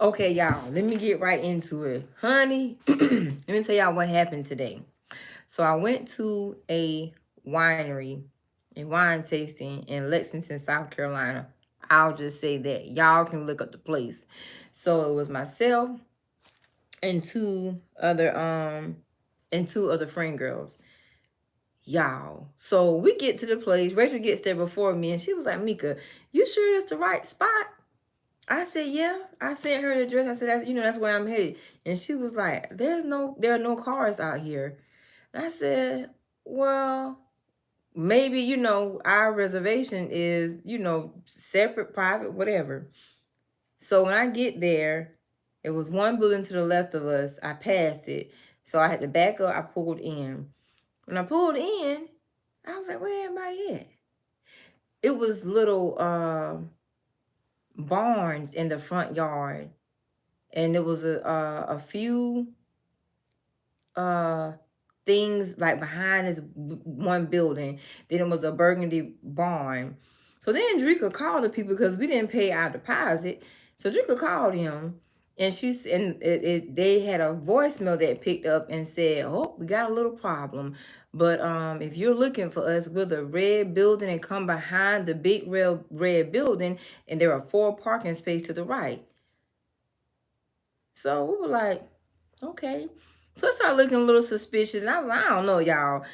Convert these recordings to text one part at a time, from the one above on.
Okay, y'all, let me get right into it. Honey, let me tell y'all what happened today. So I went to a winery, a wine tasting in Lexington, South Carolina. I'll just say that. Y'all can look up the place. So it was myself and two other friend girls. Y'all. So we get to the place. Rachel gets there before me and she was like, Mika, you sure it's the right spot? I said, yeah. I sent her the address. I said, that's where I'm headed. And she was like, there are no cars out here. And I said, well, maybe, our reservation is, separate, private, whatever. So when I get there, it was one building to the left of us. I passed it. So I had to back up. I pulled in. When I pulled in, I was like, where everybody at? It was little barns in the front yard. And there was a few things like behind this one building. Then it was a burgundy barn. So then Drika called the people because we didn't pay our deposit. So Drika called him, and they had a voicemail that picked up and said, "Oh, we got a little problem. But if you're looking for us, we're the red building and come behind the big red building, and there are 4 parking spaces to the right." So we were like, okay. So I started looking a little suspicious, and I was like, I don't know, y'all.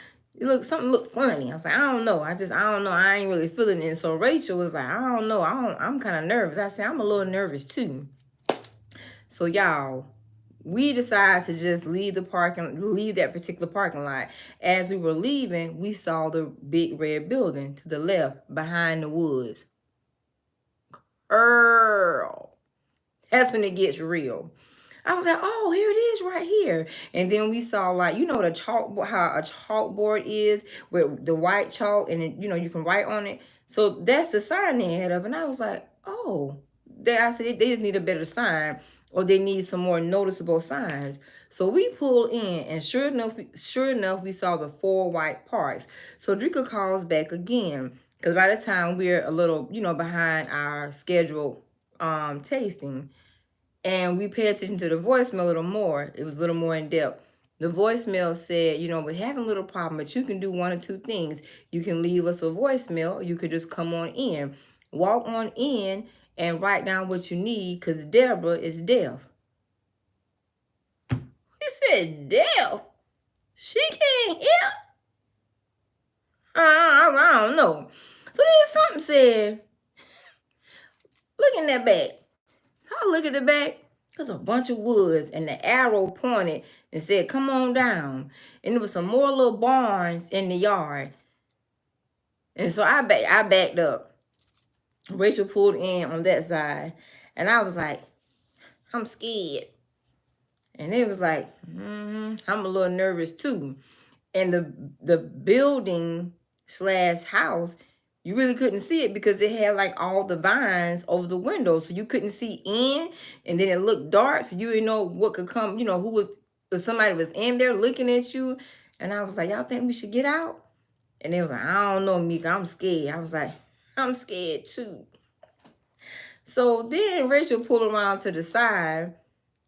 Something looked funny. I was like, I don't know. I don't know. I ain't really feeling it. So Rachel was like, I don't know. I'm kind of nervous. I said, I'm a little nervous too. So y'all, we decided to just leave that particular parking lot. As we were leaving, we saw the big red building to the left behind the woods. Earl. That's when it gets real. I was like, oh, here it is right here. And then we saw, like, the chalkboard, how a chalkboard is with the white chalk and, you can write on it. So that's the sign they had up. And I was like, oh, I said, they just need a better sign or they need some more noticeable signs. So we pulled in and sure enough, we saw the 4 white parks. So Drika calls back again because by this time we're a little, behind our scheduled tasting. And we pay attention to the voicemail a little more. It was a little more in depth. The voicemail said, we're having a little problem, but you can do one or two things. You can leave us a voicemail, or you could just come on in. Walk on in and write down what you need because Deborah is deaf. He said, deaf? She can't hear? I don't know. So then something said, look in that back. I look at the back. There's a bunch of woods, and the arrow pointed and said, come on down. And there was some more little barns in the yard. And so I backed up. Rachel pulled in on that side. And I was like, I'm scared. And it was like, I'm a little nervous too. And the building / house, you really couldn't see it because it had like all the vines over the windows. So you couldn't see in, and then it looked dark. So you didn't know what could come, if somebody was in there looking at you. And I was like, y'all think we should get out? And they was like, I don't know, Mika, I'm scared. I was like, I'm scared too. So then Rachel pulled around to the side,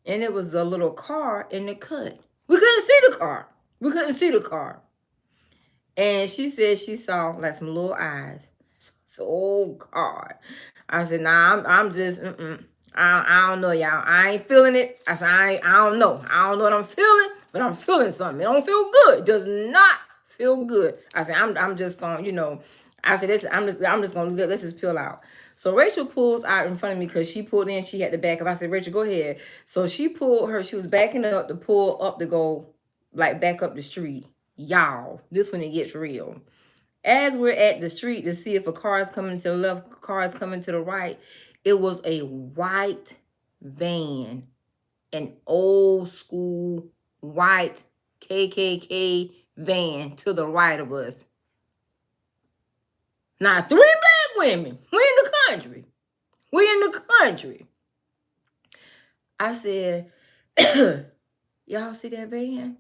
and it was a little car in the cut. We couldn't see the car. And she said she saw like some little eyes. So, oh God. I said, nah, I'm just, I don't know, y'all. I ain't feeling it. I said, I don't know. I don't know what I'm feeling, but I'm feeling something. It don't feel good. It does not feel good. I said, I'm just gonna, I said, I'm just gonna let's just peel out. So Rachel pulls out in front of me because she pulled in. She had to back up. I said, Rachel, go ahead. So she was backing up to pull up to go, like, back up the street. Y'all, this one it gets real. As we're at the street to see if a car is coming to the left, car is coming to the right, it was a white van, an old school white KKK van to the right of us. Now, 3 black women. We in the country. We in the country. I said, y'all see that van?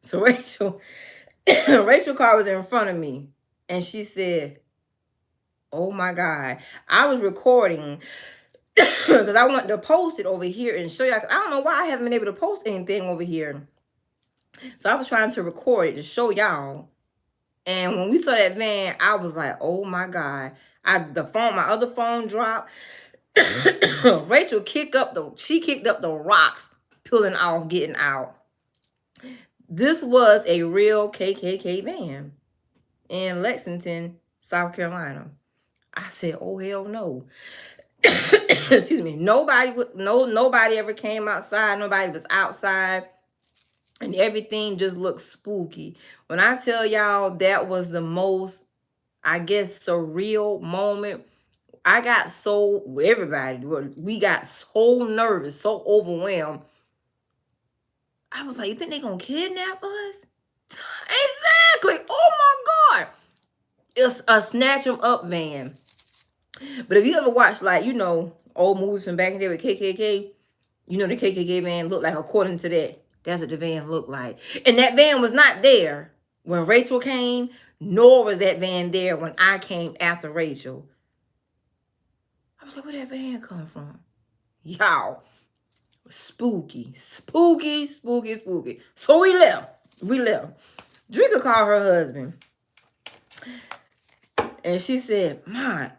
So Rachel car was in front of me. And she said, oh my God. I was recording because I wanted to post it over here and show y'all. I don't know why I haven't been able to post anything over here. So I was trying to record it to show y'all. And when we saw that van, I was like, oh my God. My other phone dropped. Rachel kicked up the rocks, pulling off, getting out. This was a real KKK van in Lexington, South Carolina. I said, oh hell no. Excuse me. Nobody ever came outside. Nobody was outside. And everything just looked spooky. When I tell y'all that was the most, I guess, surreal moment, we got so nervous, so overwhelmed. I was like, you think they're going to kidnap us? Exactly. Oh my God. It's a snatch 'em up van. But if you ever watch, like, old movies from back in the day with KKK, the KKK van looked like, according to that, that's what the van looked like. And that van was not there when Rachel came, nor was that van there when I came after Rachel. I was like, where that van come from? Y'all, spooky, spooky, spooky, spooky. So we left. Drika called her husband. And she said, "Mom,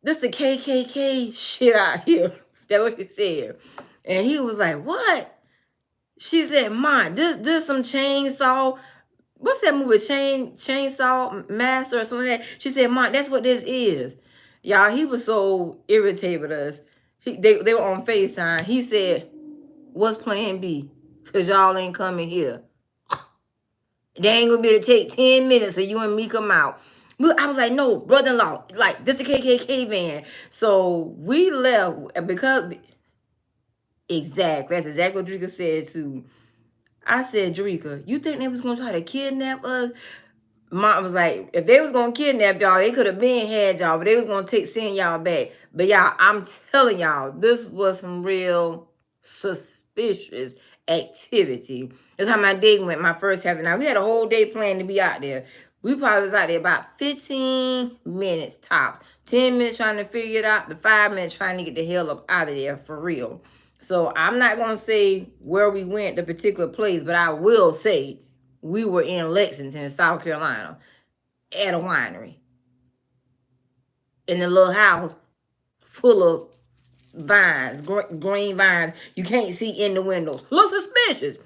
this the KKK shit out here." That's what she said. And he was like, "What?" She said, "Mom, this some chainsaw. What's that movie? Chainsaw Master or something like that." She said, "Mom, that's what this is." Y'all, he was so irritated with us. They were on FaceTime. He said, "What's plan B? Because y'all ain't coming here. They ain't going to be able to take 10 minutes so you and me come out." I was like, "No, brother-in-law, like, this is a KKK van." So we left because... Exactly. That's exactly what Drika said, too. I said, "Drika, you think they was going to try to kidnap us?" Mom was like, if they was going to kidnap y'all, they could have been had y'all, but they was going to send y'all back. But y'all, I'm telling y'all, this was some real suspicious activity. That's how my day went, my first half. Now, we had a whole day planned to be out there. We probably was out there about 15 minutes tops. 10 minutes trying to figure it out. The 5 minutes trying to get the hell up out of there for real. So I'm not going to say where we went, the particular place, but I will say we were in Lexington, South Carolina, at a winery. In a little house full of vines, green vines. You can't see in the windows. Look suspicious.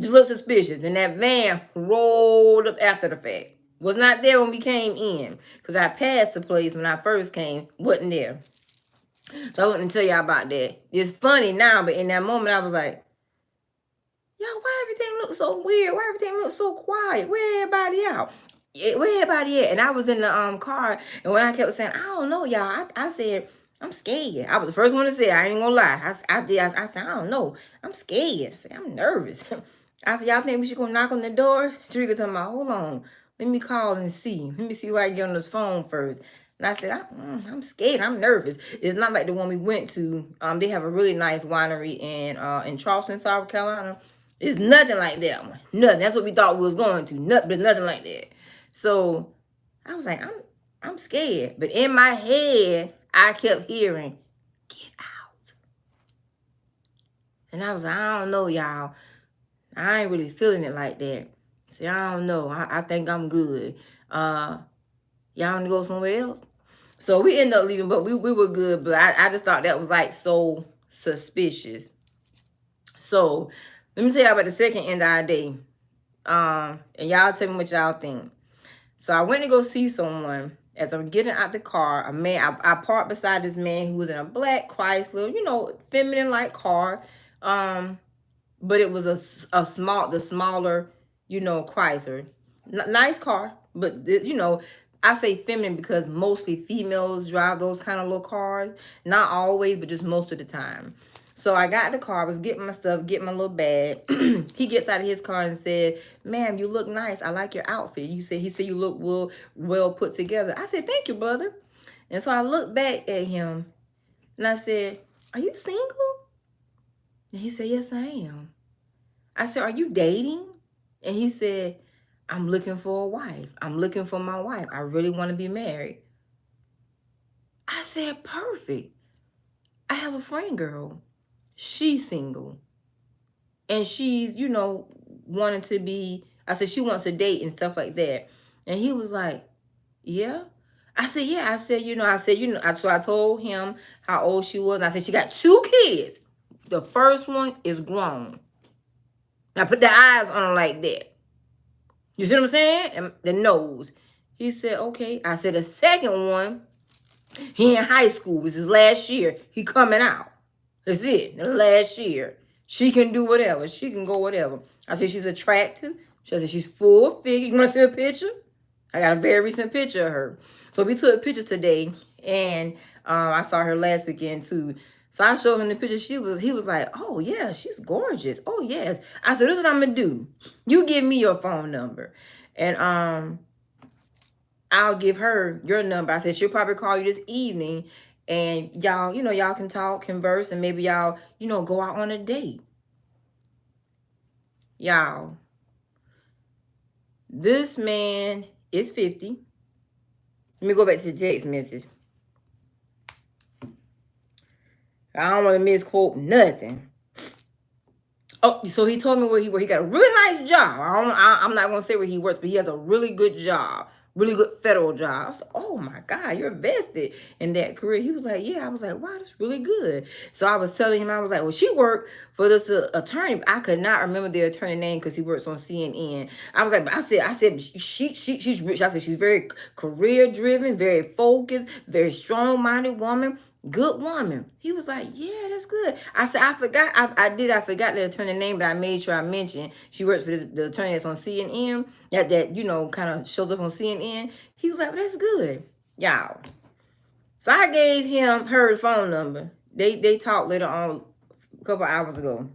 Just look suspicious. And that van rolled up after the fact. Was not there when we came in. Because I passed the place when I first came. Wasn't there. So I wouldn't tell y'all about that. It's funny now, but in that moment I was like, "Yo, why everything looks so weird? Why everything looks so quiet? Where everybody out? Where everybody at?" And I was in the car, and when I kept saying, "I don't know, y'all," I said, "I'm scared." I was the first one to say it. I ain't gonna lie. I said, "I don't know. I'm scared." I said, "I'm nervous." I said, "Y'all think we should go knock on the door?" Trigger told me, "Hold on. Let me call and see. Let me see who I get on this phone first." And I said, I'm scared. I'm nervous. It's not like the one we went to. They have a really nice winery in Charleston, South Carolina. It's nothing like that one. Nothing. That's what we thought we was going to. But nothing like that. So I was like, I'm scared. But in my head, I kept hearing, "Get out." And I was like, I don't know, y'all. I ain't really feeling it like that. So I don't know. I think I'm good. Y'all want to go somewhere else? So we ended up leaving, but we were good. But I just thought that was like so suspicious. So let me tell y'all about the second end of our day. And y'all tell me what y'all think. So I went to go see someone. As I'm getting out the car, a man, I parked beside this man who was in a black Chrysler, feminine like car. But it was the smaller, Chrysler. Nice car, but I say feminine because mostly females drive those kind of little cars. Not always, but just most of the time. So I got the car, I was getting my stuff, getting my little bag. He gets out of his car and said, "Ma'am, you look nice. I like your outfit." He said you look well put together. I said, "Thank you, brother." And so I looked back at him and I said, "Are you single?" And he said, "Yes, I am." I said, "Are you dating?" And he said, "I'm looking for a wife. I'm looking for my wife. I really want to be married." I said, "Perfect. I have a friend girl. She's single. And she's, wanting to be," I said, "she wants to date and stuff like that." And he was like, "Yeah." I said, "Yeah." So I told him how old she was. And I said, "She got 2 kids. The first one is grown." I put the eyes on her like that. You see what I'm saying? And the nose. He said, "Okay." I said, "The second one, he in high school. This is last year. He coming out. That's it. The last year. She can do whatever. She can go whatever." I said, "She's attractive." I said, "She's full figure." You want to see a picture? I got a very recent picture of her. So we took pictures today, and I saw her last weekend too. So I showed him the picture. He was like, "Oh yeah, she's gorgeous. Oh yes." I said, "This is what I'm gonna do. You give me your phone number, and I'll give her your number." I said, "She'll probably call you this evening, and y'all can talk, converse, and maybe y'all, go out on a date." Y'all, this man is 50. Let me go back to the text message. I don't want to misquote nothing. Oh, so he told me where he worked. He got a really nice job. I'm not going to say where he works, but he has a really good job. Really good federal job. I was like, "Oh my God, you're vested in that career." He was like, "Yeah." I was like, "Wow, that's really good." So I was telling him, I was like, "Well, she worked for this attorney." I could not remember the attorney name because he works on CNN. I was like, I said, she's rich. I said, she's very career driven, very focused, very strong minded woman. Good woman. He was like, "Yeah, that's good." I said, "I forgot. I forgot the attorney name, but I made sure I mentioned she works for the attorney that's on CNN. That kind of shows up on CNN." He was like, "Well, that's good, y'all." So I gave her phone number. They talked later on a couple hours ago.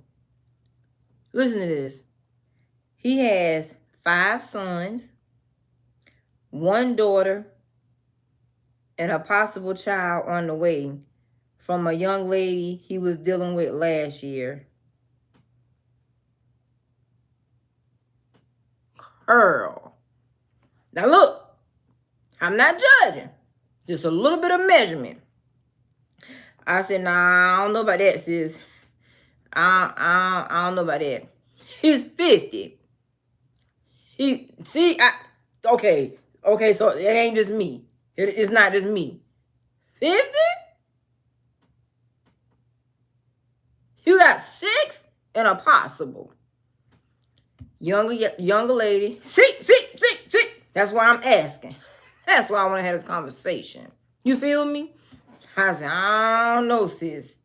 Listen to this. He has 5 sons, 1 daughter, and a possible child on the way from a young lady he was dealing with last year. Girl. Now look, I'm not judging. Just a little bit of measurement. I said, "Nah, I don't know about that, sis. I don't know about that." He's 50. Okay, so it ain't just me. It's not just me. 50? You got 6 and a possible. Younger lady. See. That's why I'm asking. That's why I want to have this conversation. You feel me? I said, "I don't know, sis.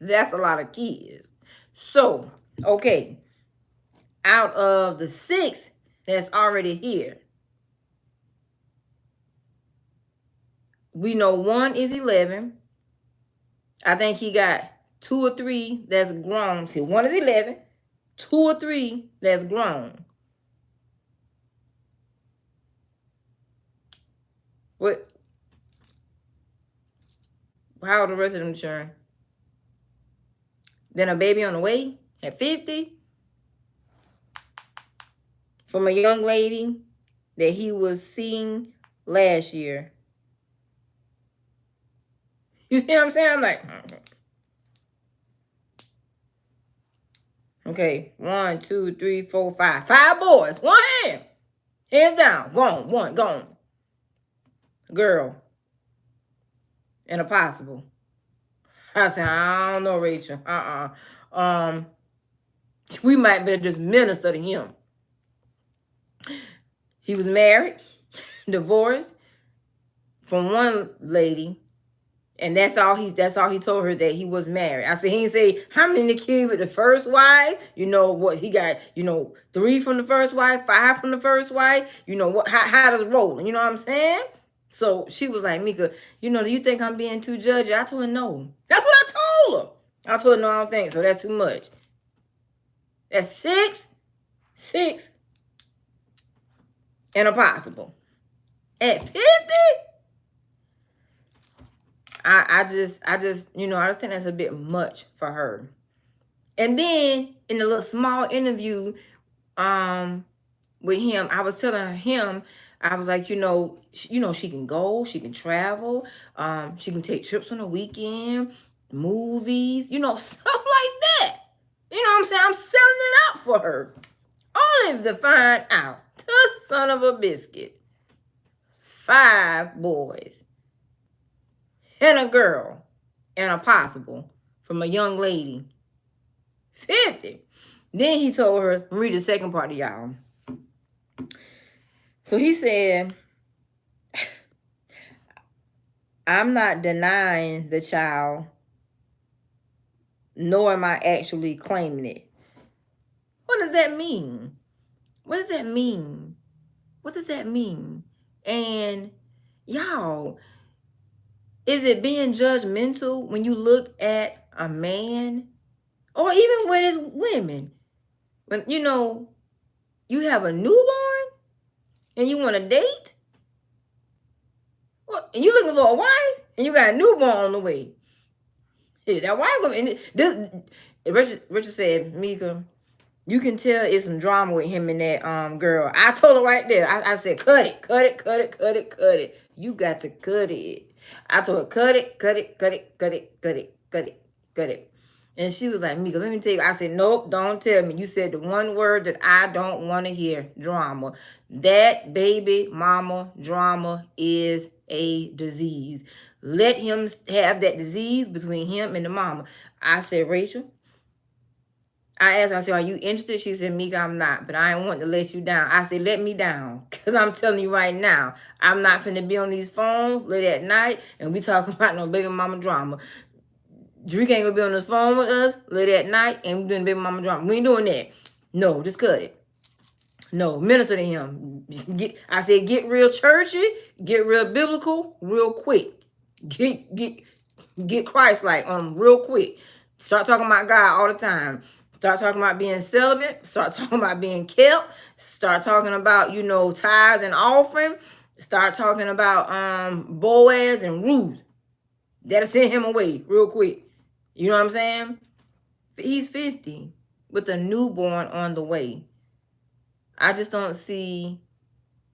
That's a lot of kids." So, okay. Out of the 6 that's already here, we know 1 is 11. I think he got 2 or 3 that's grown. See, 1 is 11. 2 or 3 that's grown. What? How old the rest of them children? Then a baby on the way at 50 from a young lady that he was seeing last year. You see what I'm saying? I'm like, okay, 1, 2, 3, 4, 5. 5 boys. 1 hand. Hands down. Gone. 1. Gone. Girl. And a possible. I said, "I don't know, Rachel. We might better just minister to him." He was married, divorced from one lady, And that's all he told her, that he was married. I said, he didn't say how many kids with the first wife. You know what he got, 3 from the first wife, 5 from the first wife. You know what, how does it roll? You know what I'm saying? So she was like, Mika, do you think I'm being too judgy? I told her no. That's what I told her. I told her no, I don't think so. That's too much. That's 6 and a possible. At 50? I just think that's a bit much for her. And then in the little small interview with him, I was telling him, I was like, she can go, she can travel, she can take trips on the weekend, movies, stuff like that. You know what I'm saying? I'm selling it out for her. Only to find out, the son of a biscuit, 5 boys and a girl and a possible from a young lady, 50. Then he told her, read the second part of y'all. So he said, I'm not denying the child, nor am I actually claiming it. What does that mean? What does that mean? What does that mean? And y'all, is it being judgmental when you look at a man, or even when it's women? When you have a newborn and you want to date? Well, and you looking for a wife and you got a newborn on the way. Yeah, that wife woman. Richard said, Mika, you can tell it's some drama with him and that girl. I told her right there. I said, cut it. You got to cut it. I told her, cut it. And she was like, Mika, let me tell you. I said, nope, don't tell me. You said the one word that I don't want to hear, drama. That baby mama drama is a disease. Let him have that disease between him and the mama. I said, Rachel, I asked her, I said, are you interested? She said, Mika, I'm not, but I ain't want to let you down. I said, let me down, because I'm telling you right now, I'm not finna be on these phones late at night and we talking about no baby mama drama. Drake ain't gonna be on the phone with us late at night and we doing baby mama drama. We ain't doing that. No, just cut it. No, minister to him. I said, get real churchy, get real biblical, real quick. Get Christ-like on him real quick. Start talking about God all the time. Start talking about being celibate. Start talking about being kept. Start talking about, tithes and offering. Start talking about Boaz and Ruth. That'll send him away real quick. You know what I'm saying? He's 50 with a newborn on the way. I just don't see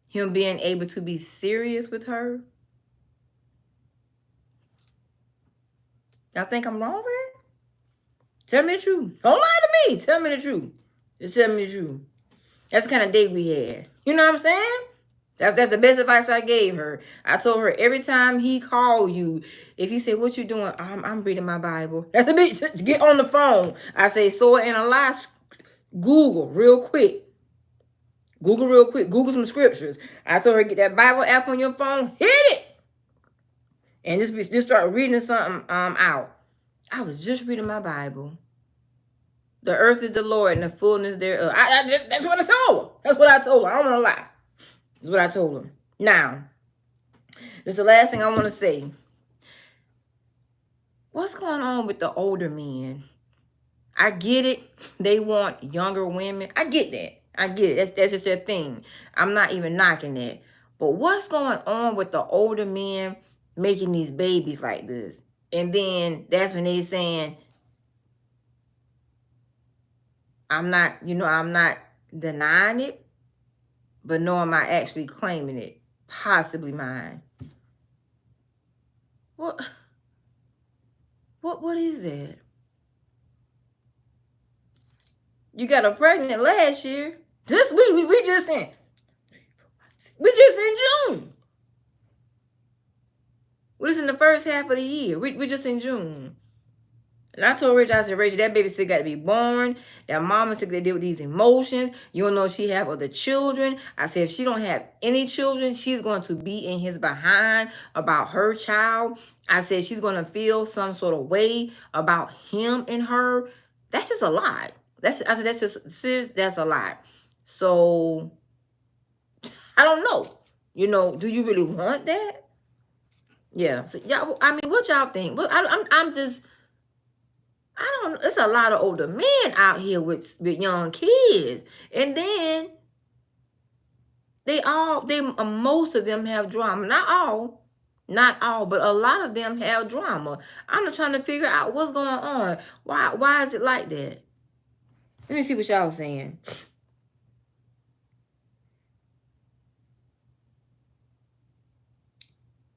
him being able to be serious with her. Y'all think I'm wrong for that? Tell me the truth. Don't lie to me. Tell me the truth. Just tell me the truth. That's the kind of date we had. You know what I'm saying? That's the best advice I gave her. I told her, every time he called you, if he said, what you doing? I'm reading my Bible. That's a bit, get on the phone. I say, so in a lie, Google real quick. Google some scriptures. I told her, get that Bible app on your phone, hit it. And just start reading something out. I was just reading my Bible. The earth is the Lord and the fullness thereof. That's what I told her. That's what I told her. I don't want to lie. That's what I told her. Now, this is the last thing I want to say. What's going on with the older men? I get it. They want younger women. I get that. I get it. That's just their thing. I'm not even knocking that. But what's going on with the older men making these babies like this? And then that's when they saying, I'm not denying it, but nor am I actually claiming it. Possibly mine. What is that? You got her pregnant last year. This week, we just in June. We're just in the first half of the year. We just in June. And I told Rachel, I said, Rachel, that baby still got to be born. That mama still got to deal with these emotions. You don't know if she have other children. I said, if she don't have any children, she's going to be in his behind about her child. I said, she's going to feel some sort of way about him and her. That's just a lie. I said, that's just, sis, that's a lie. So, I don't know. Do you really want that? Yeah. So, y'all, I mean, what y'all think? Well, I'm just... I don't. It's a lot of older men out here with young kids, and then most of them have drama. Not all, but a lot of them have drama. I'm just trying to figure out what's going on. Why is it like that? Let me see what y'all saying.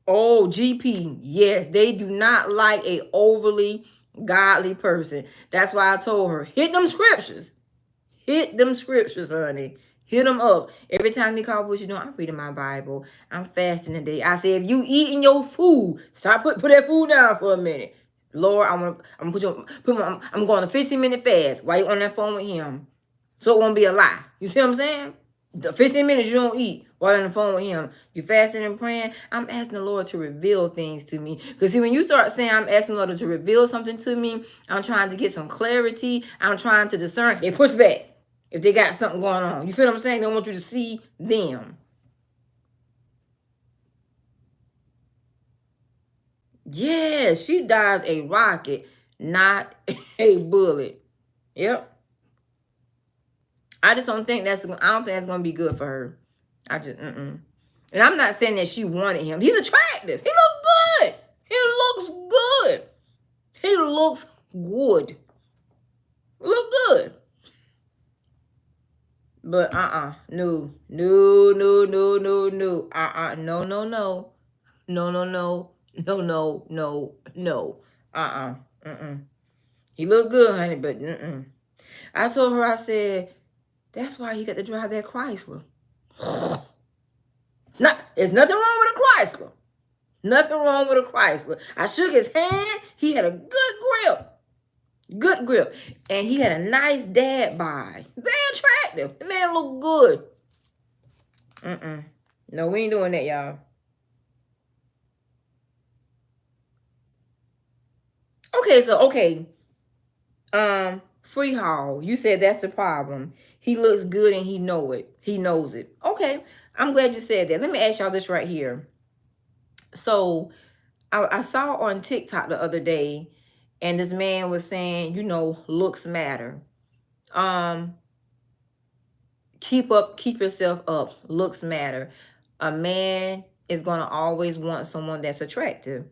Oh, GP, yes, they do not like a overly godly person. That's why I told her, hit them scriptures. Hit them scriptures, honey. Hit them up. Every time he called, what you doing? I'm reading my Bible. I'm fasting today. I said, if you eating your food, stop put that food down for a minute. Lord, I'm going on a 15-minute fast while you on that phone with him. So it won't be a lie. You see what I'm saying? The 15 minutes you don't eat while on the phone with him. You fasting and praying. I'm asking the Lord to reveal things to me. Because see, when you start saying I'm asking the Lord to reveal something to me, I'm trying to get some clarity. I'm trying to discern. They push back if they got something going on. You feel what I'm saying? They don't want you to see them. Yeah, she dies a rocket, not a bullet. Yep. I don't think that's going to be good for her. And I'm not saying that she wanted him. He's attractive. He looks good. He looks good. He looks good. Look good. But no. No. No. No. No. No. No. He looked good, honey, but I told her, I said, that's why he got to drive that Chrysler. There's nothing wrong with a Chrysler. Nothing wrong with a Chrysler. I shook his hand. He had a good grip. Good grip. And he had a nice dad bod. Very attractive. The man looked good. No, we ain't doing that, y'all. Okay. Free haul. You said that's the problem. He looks good and he knows it. Okay. I'm glad you said that. Let me ask y'all this right here. So I saw on TikTok the other day, and this man was saying, looks matter. Keep yourself up. Looks matter. A man is going to always want someone that's attractive.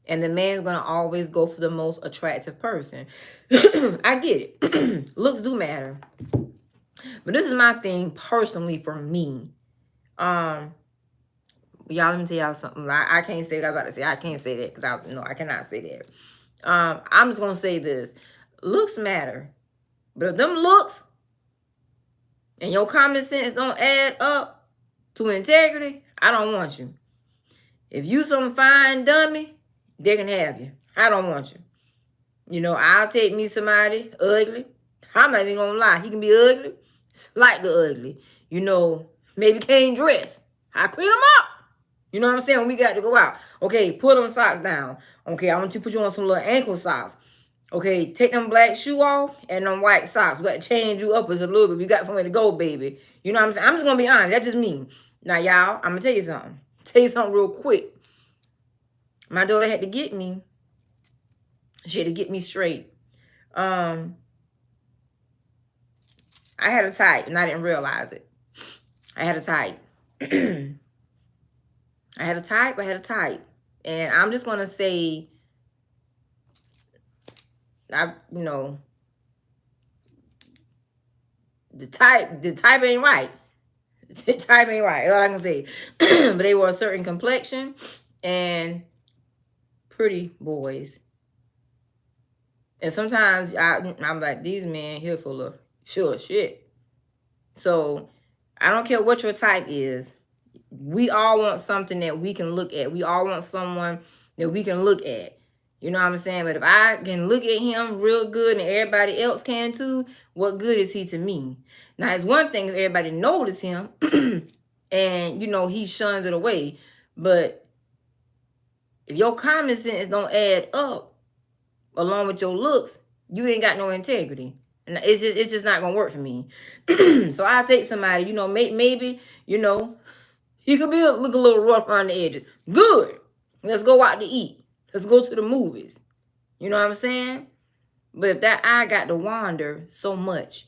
And the man's going to always go for the most attractive person. I get it. Looks do matter. But this is my thing personally for me. Y'all, let me tell y'all something. I can't say what I'm about to say. I can't say that because I cannot say that. I'm just going to say this. Looks matter. But if them looks and your common sense don't add up to integrity, I don't want you. If you some fine dummy, they can have you. I don't want you. I'll take me somebody ugly. I'm not even going to lie. He can be ugly. Slightly ugly. Maybe can't dress. I clean them up. You know what I'm saying? When we got to go out. Okay, put them socks down. Okay, I want you to put you on some little ankle socks. Okay, take them black shoe off and them white socks. We got to change you up a little bit. We got somewhere to go, baby. You know what I'm saying? I'm just going to be honest. That's just me. Now, y'all, I'm going to tell you something. Real quick. My daughter had to get me. She had to get me straight. I had a type, and I didn't realize it. I had a type. I had a type. And I'm just going to say, the type ain't right. The type ain't right. All I can say. But they were a certain complexion and pretty boys. And sometimes I'm like, these men here full of sure shit. So I don't care what your type is. We all want something that we can look at. We all want someone that we can look at. You know what I'm saying? But if I can look at him real good and everybody else can too, what good is he to me? Now, it's one thing if everybody notice him and, he shuns it away. But if your common sense don't add up along with your looks, you ain't got no integrity. And it's just not going to work for me. So I'll take somebody, maybe, he could look a little rough around the edges. Good. Let's go out to eat. Let's go to the movies. You know what I'm saying? But if that eye got to wander so much,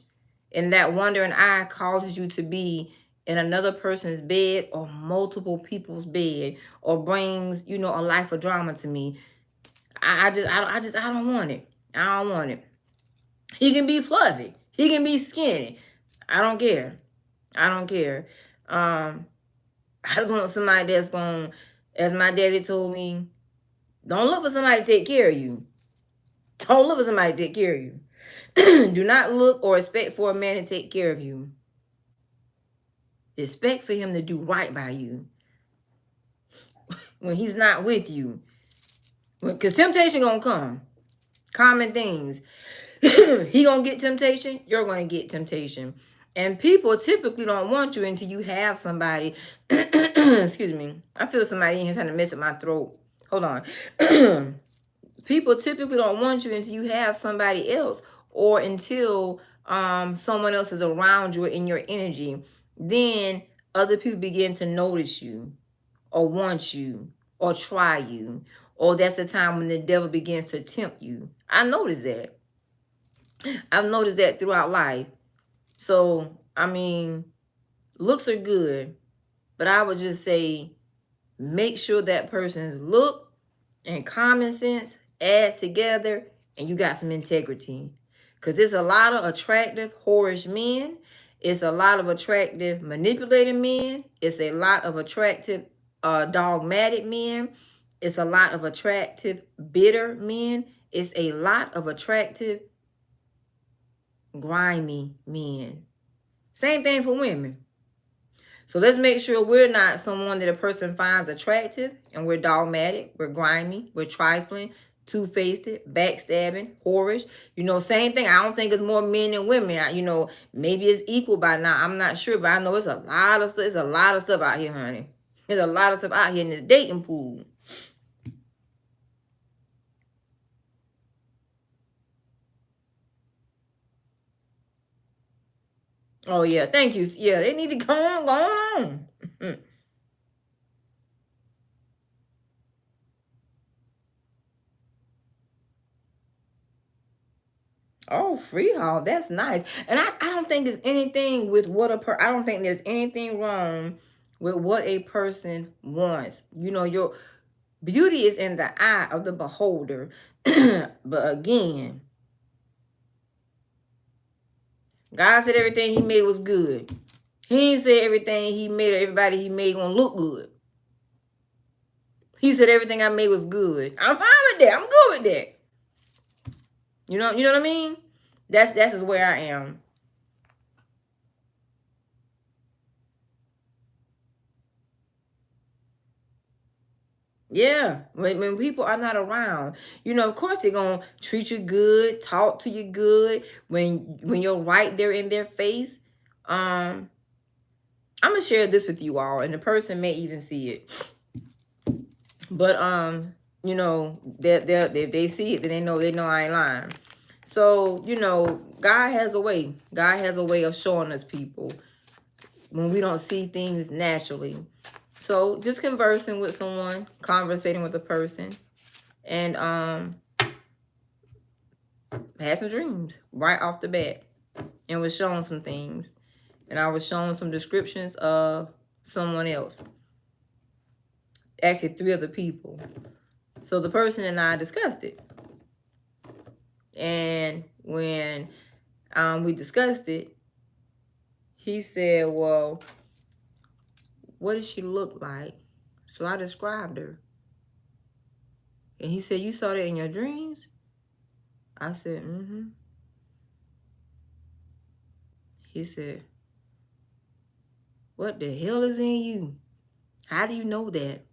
and that wandering eye causes you to be in another person's bed or multiple people's bed, or brings, a life of drama to me, I don't want it. I don't want it. He can be fluffy. He can be skinny. I don't care. I don't care. I just want somebody that's going, as my daddy told me, don't look for somebody to take care of you. Don't look for somebody to take care of you. Do not look or expect for a man to take care of you. Expect for him to do right by you when he's not with you. Because temptation gonna come. Common things. He gonna get temptation. You're gonna get temptation. And people typically don't want you until you have somebody. Excuse me. I feel somebody in here trying to mess up my throat. Hold on. People typically don't want you until you have somebody else, or until someone else is around you in your energy. Then other people begin to notice you, or want you, or try you, or that's the time when the devil begins to tempt you. I noticed that. I've noticed that throughout life. So, looks are good, but I would just say make sure that person's look and common sense adds together and you got some integrity. Because there's a lot of attractive, whorish men. It's a lot of attractive, manipulating men. It's a lot of attractive, dogmatic men. It's a lot of attractive, bitter men. It's a lot of attractive, grimy men. Same thing for women. So let's make sure we're not someone that a person finds attractive and we're dogmatic, we're grimy, we're trifling, two-faced, backstabbing, whorish. Same thing. I don't think it's more men than women. Maybe it's equal by now. I'm not sure, but I know it's a lot of stuff. It's a lot of stuff out here, honey. There's a lot of stuff out here in this dating pool. Oh, yeah. Thank you. Yeah, they need to go on. Oh, freehold. That's nice. And I don't think there's anything with what I don't think there's anything wrong with what a person wants. Your beauty is in the eye of the beholder. But again, God said everything he made was good. He didn't say everything he made or everybody he made gonna look good. He said everything I made was good. I'm fine with that. I'm good with that. You know what I mean? That's just where I am. Yeah, when people are not around, of course they're gonna treat you good, talk to you good. When you're right there in their face, I'm gonna share this with you all, and the person may even see it. But if they see it, then they know I ain't lying. So God has a way. God has a way of showing us people when we don't see things naturally. So just conversing with someone, conversating with a person, and had some dreams right off the bat, and was shown some things, and I was shown some descriptions of someone else. Actually, 3 other people. So the person and I discussed it, and when we discussed it, he said, "Well, what does she look like?" So I described her. And he said, "You saw that in your dreams?" I said, "Mm-hmm." He said, "What the hell is in you? How do you know that?"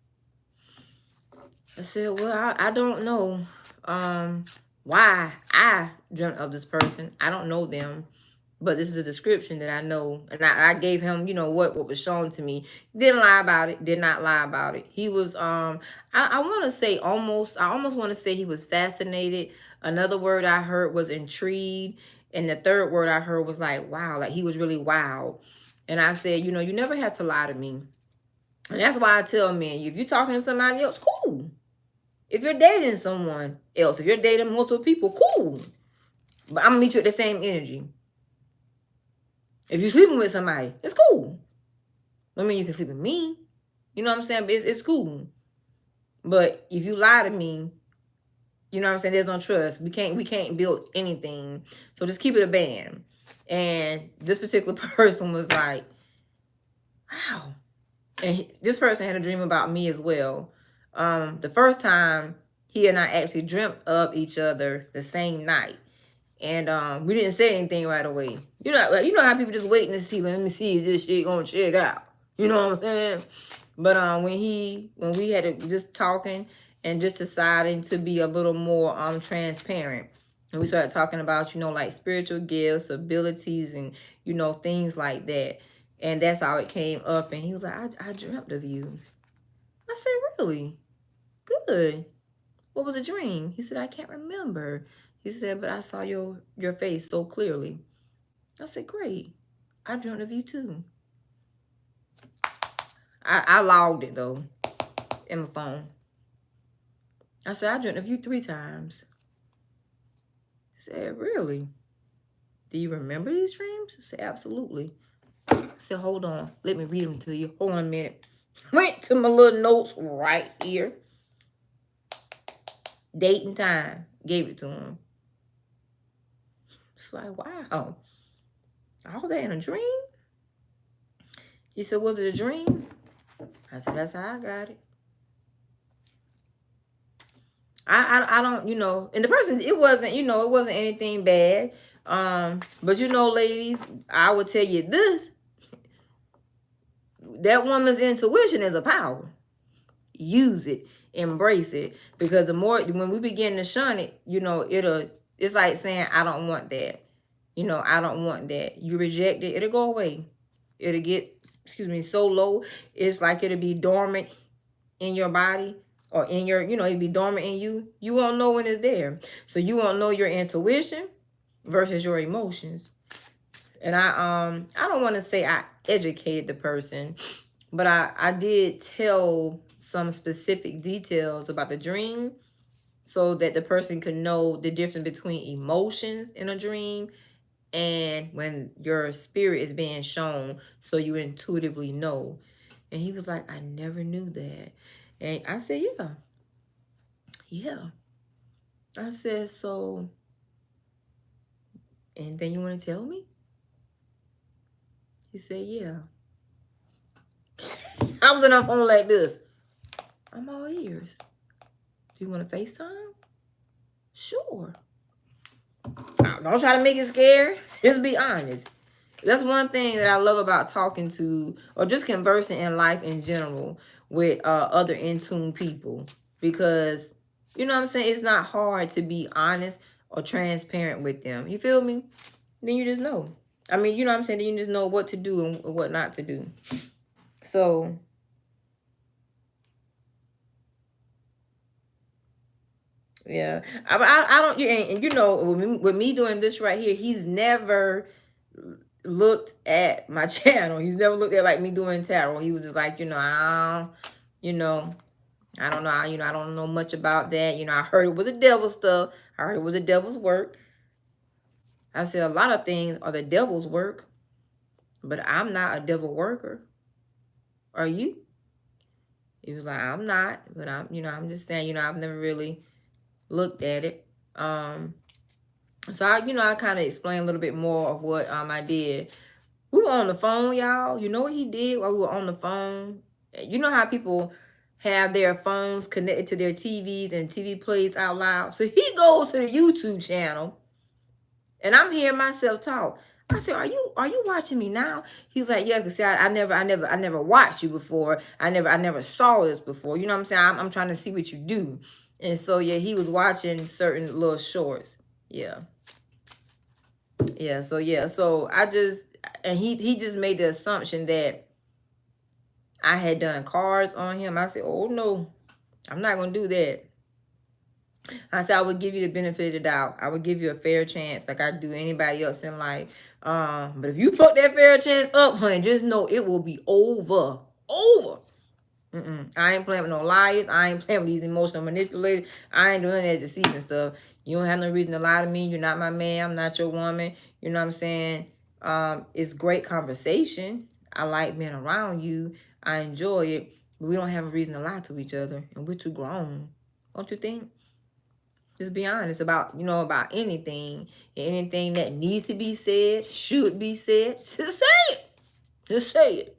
I said, "Well, I don't know. why I dreamt of this person. I don't know them, but this is a description that I know. And I gave him, what was shown to me. Didn't lie about it. Did not lie about it. He was, I want to say I almost want to say he was fascinated. Another word I heard was intrigued. And the third word I heard was like, wow, like he was really wild. And I said, you never have to lie to me. And that's why I tell men, if you're talking to somebody else, cool. If you're dating someone else, if you're dating multiple people, cool. But I'm going to meet you at the same energy. If you're sleeping with somebody, it's cool. I mean, you can sleep with me. You know what I'm saying? But it's cool. But if you lie to me, you know what I'm saying? There's no trust. We can't build anything. So just keep it a band. And this particular person was like, wow. And this person had a dream about me as well. The first time he and I actually dreamt of each other the same night. And we didn't say anything right away. You know how people just waiting to see, let me see if this shit gonna check out. You know what I'm saying? But when we had just talking and just deciding to be a little more transparent. And we started talking about, like spiritual gifts, abilities, and, things like that. And that's how it came up. And he was like, I dreamt of you. I said, really? Good. What was a dream? He said, I can't remember. He said, but I saw your face so clearly. I said, great. I dreamt of you too. I logged it though in my phone. I said, I dreamt of you 3 times. He said, really? Do you remember these dreams? I said, absolutely. I said, hold on. Let me read them to you. Hold on a minute. Went to my little notes right here. Date and time. Gave it to him. It's like, wow. All that in a dream? He said, was it a dream? I said, that's how I got it. I don't, and the person, it wasn't anything bad. But ladies, I would tell you this. That woman's intuition is a power. Use it. Embrace it. Because the more, when we begin to shun it, it's like saying, I don't want that. I don't want that. You reject it, it'll go away. It'll get, so low. It's like it'll be dormant in your body or in your, it'll be dormant in you. You won't know when it's there. So you won't know your intuition versus your emotions. And I don't want to say I educated the person, but I did tell some specific details about the dream so that the person could know the difference between emotions in a dream and when your spirit is being shown, so you intuitively know. And he was like, I never knew that. And I said, yeah. I said, so anything you want to tell me? He said, yeah. I was on the phone like this. I'm all ears. Do you want to FaceTime? Sure. Don't try to make it scary. Just be honest. That's one thing that I love about talking to or just conversing in life in general with other in-tune people. Because, you know what I'm saying? It's not hard to be honest or transparent with them. You feel me? Then you just know. I mean, you know what I'm saying? Then you just know what to do and what not to do. So, yeah. I don't, and with me doing this right here, he's never looked at my channel. He's never looked at like me doing tarot. He was just like, I don't know. I don't know much about that. I heard it was the devil's stuff. I heard it was the devil's work. I said a lot of things are the devil's work, but I'm not a devil worker. Are you? He was like, I'm not, but I'm just saying, I've never really looked at it. So I kind of explained a little bit more of what I did. We were on the phone, y'all. You know what he did while we were on the phone? You know how people have their phones connected to their TVs and TV plays out loud? So he goes to the YouTube channel and I'm hearing myself talk. I said, are you watching me now? He was like, yeah, because see, I never watched you before. I never saw this before. You know what I'm saying? I'm trying to see what you do. And so yeah, he was watching certain little shorts. Yeah. Yeah. So yeah. So I just, and he just made the assumption that I had done cards on him. I said, oh no, I'm not gonna do that. I said I would give you the benefit of the doubt. I would give you a fair chance, like I do anybody else in life. But if you fuck that fair chance up, honey, just know it will be over. Over. I ain't playing with no liars. I ain't playing with these emotional manipulators. I ain't doing none of that deceiving stuff. You don't have no reason to lie to me. You're not my man. I'm not your woman. You know what I'm saying? It's great conversation. I like being around you. I enjoy it. But we don't have a reason to lie to each other. And we're too grown. Don't you think? Just be honest about, about anything. Anything that needs to be said, should be said. Just say it. Just say it.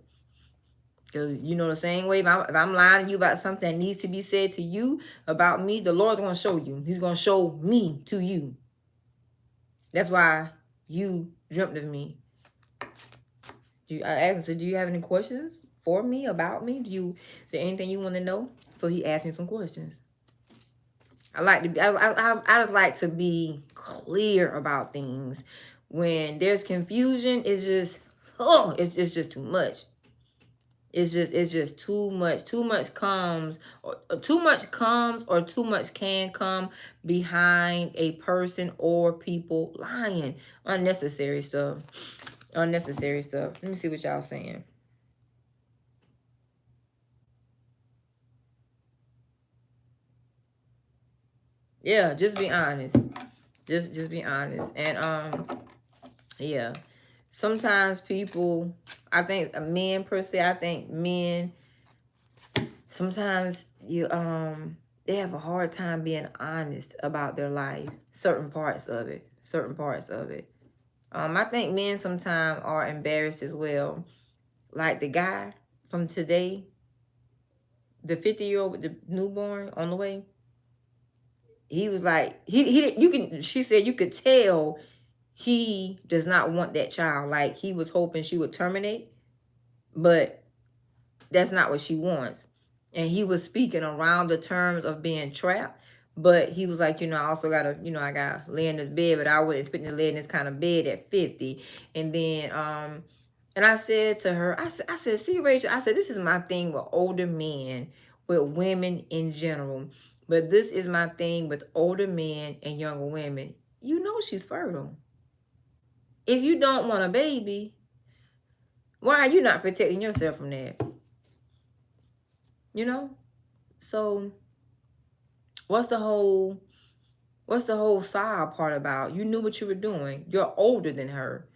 Because the same way, if I'm lying to you about something that needs to be said to you about me, the Lord's going to show you. He's going to show me to you. That's why you dreamt of me. I asked him, so do you have any questions for me, about me? Is there anything you want to know? So he asked me some questions. I just like to be clear about things. When there's confusion, it's just too much. It's just too much. Too much comes, or too much can come behind a person or people lying. Unnecessary stuff. Unnecessary stuff. Let me see what y'all saying. Yeah, just be honest. Just be honest. And yeah. Sometimes people, I think men per se, I think men sometimes they have a hard time being honest about their life, certain parts of it. I think men sometimes are embarrassed as well. Like the guy from today, the 50-year-old with the newborn on the way. He was like, she said you could tell he does not want that child. Like he was hoping she would terminate, but that's not what she wants. And he was speaking around the terms of being trapped. But he was like, I also got to, I got to lay in this bed, but I wasn't expecting to lay in this kind of bed at 50. And then, and I said to her, I said, see, Rachel, I said, this is my thing with older men, with women in general. But this is my thing with older men and younger women. She's fertile. If you don't want a baby, why are you not protecting yourself from that? So what's the whole side part about? You knew what you were doing. You're older than her.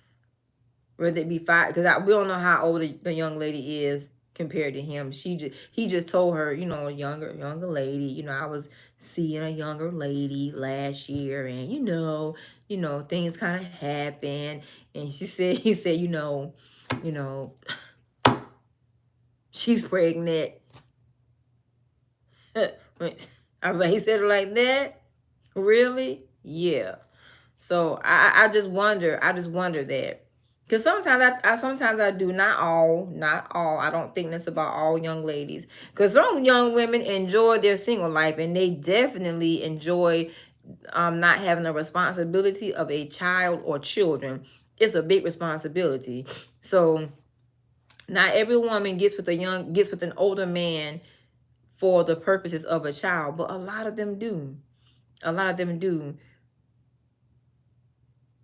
Whether it be 5, because we don't know how old the young lady is compared to him. He just told her, a younger lady. I was seeing a younger lady last year, and things kind of happened. And he said, she's pregnant. I was like, he said it like that? Really? Yeah. So I just wonder that. Because sometimes I do, not all. I don't think that's about all young ladies. Because some young women enjoy their single life, and they definitely enjoy not having the responsibility of a child or children. It's a big responsibility. So not every woman gets with an older man for the purposes of a child, but a lot of them do.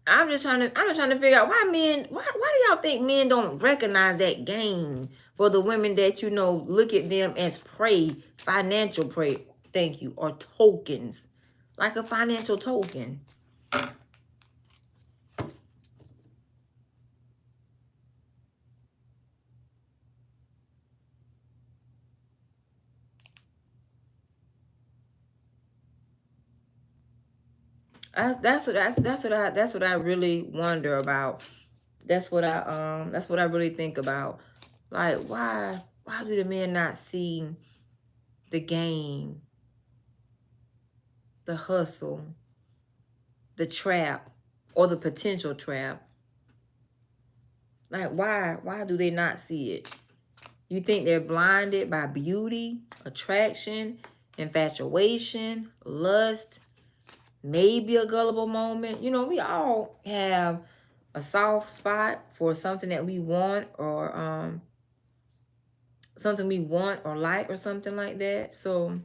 I'm just trying to figure out why do y'all think men don't recognize that game for the women that look at them as prey, financial prey, thank you, or tokens, like a financial token. That's what I really wonder about. That's what I really think about. Like, why do the men not see the game, the hustle, the trap, or the potential trap? Like, why do they not see it? You think they're blinded by beauty, attraction, infatuation, lust, maybe a gullible moment. You know, we all have a soft spot for something that we want, or something we want or like, or something like that. So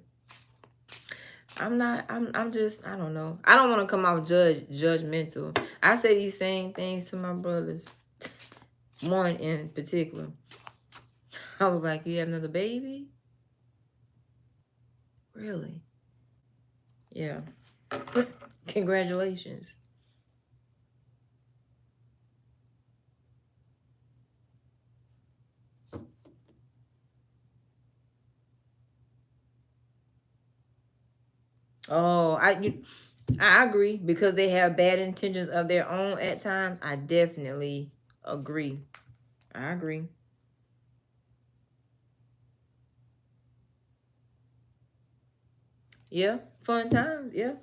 I'm just, I don't know. I don't want to come out judgmental. I say these same things to my brothers. One in particular. I was like, you have another baby? Really? Yeah. Congratulations. Oh, I agree, because they have bad intentions of their own at times. I definitely agree. I agree. Yeah, fun times. Yeah.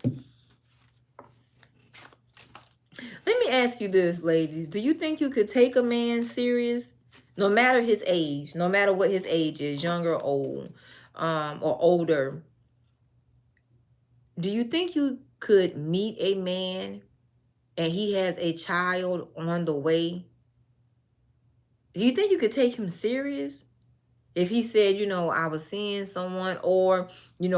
Let me ask you this, ladies. Do you think you could take a man serious, no matter his age, no matter what his age is, young or old, or older? Do you think you could meet a man and he has a child on the way? Do you think you could take him serious? If he said, I was seeing someone, or,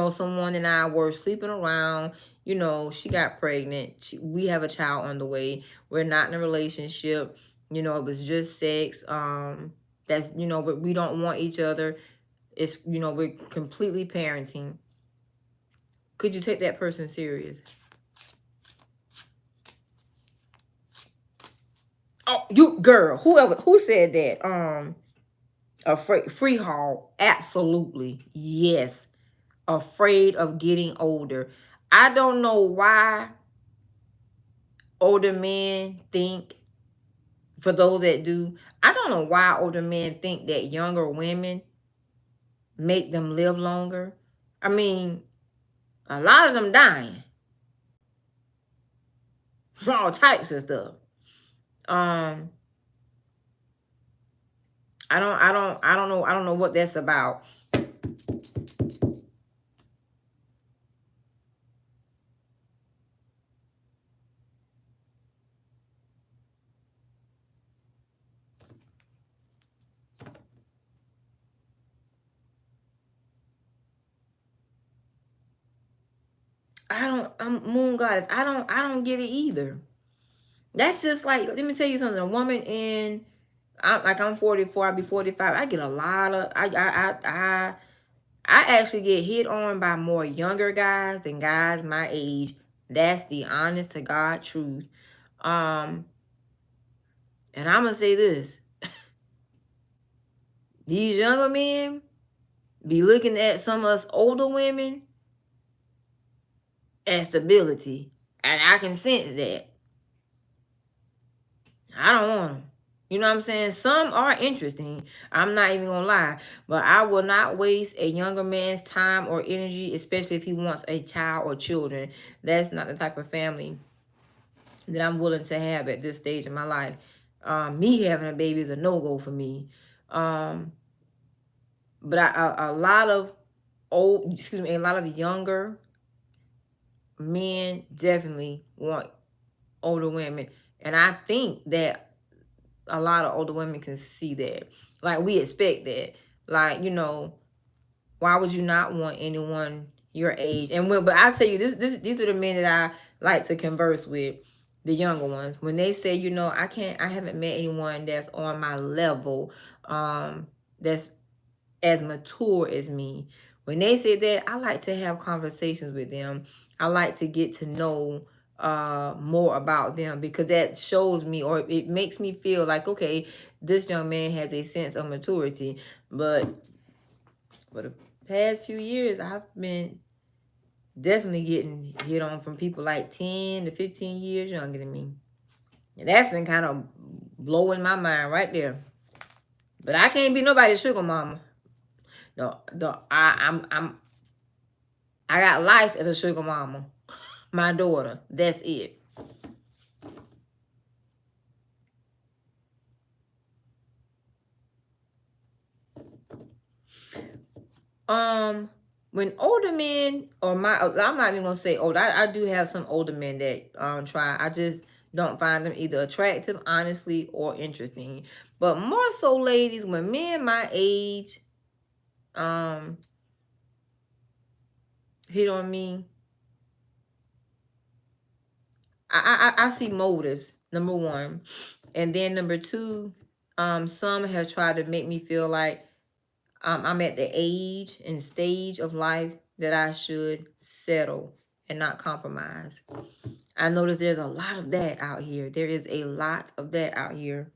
someone and I were sleeping around, she got pregnant, we have a child on the way, we're not in a relationship, it was just sex, but we don't want each other. It's, we're completely parenting. Could you take that person serious? Oh, you girl, who said that? A free haul. Absolutely. Yes. Afraid of getting older. I don't know why older men think, for those that do, I don't know why older men think that younger women make them live longer. I mean, a lot of them dying. All types of stuff. I don't know what that's about. I'm moon goddess. I don't get it either. That's just like, let me tell you something. A woman I'm 44, I'll be 45. I get a lot of, I actually get hit on by more younger guys than guys my age. That's the honest to God truth. And I'm gonna say this. These younger men be looking at some of us older women as stability. And I can sense that. I don't want them. You know what I'm saying? Some are interesting. I'm not even gonna lie. But I will not waste a younger man's time or energy, especially if he wants a child or children. That's not the type of family that I'm willing to have at this stage in my life. Me having a baby is a no-go for me. But a lot of a lot of younger men definitely want older women. And I think that a lot of older women can see that. Like, we expect that. Like, why would you not want anyone your age? And but I tell you, these are the men that I like to converse with, the younger ones. When they say, I haven't met anyone that's on my level, that's as mature as me. When they say that, I like to have conversations with them. I like to get to know more about them, because that shows me, or it makes me feel like, okay, this young man has a sense of maturity. But for the past few years, I've been definitely getting hit on from people like 10 to 15 years younger than me. And that's been kind of blowing my mind right there. But I can't be nobody's sugar mama. No, I got life as a sugar mama. My daughter. That's it. Um, when older men, or I'm not even gonna say old. I do have some older men that try. I just don't find them either attractive, honestly, or interesting. But more so, ladies, when men my age um hit on me, I see motives, number one. And then number two, some have tried to make me feel like I'm at the age and stage of life that I should settle and not compromise. I notice there's a lot of that out here. There is a lot of that out here.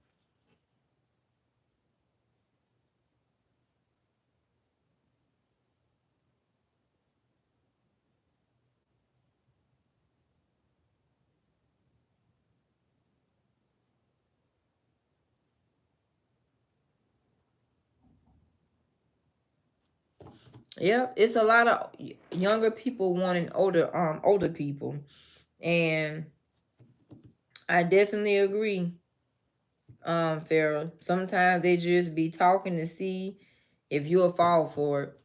Yep, it's a lot of younger people wanting older people. And I definitely agree, Farrah. Sometimes they just be talking to see if you'll fall for it.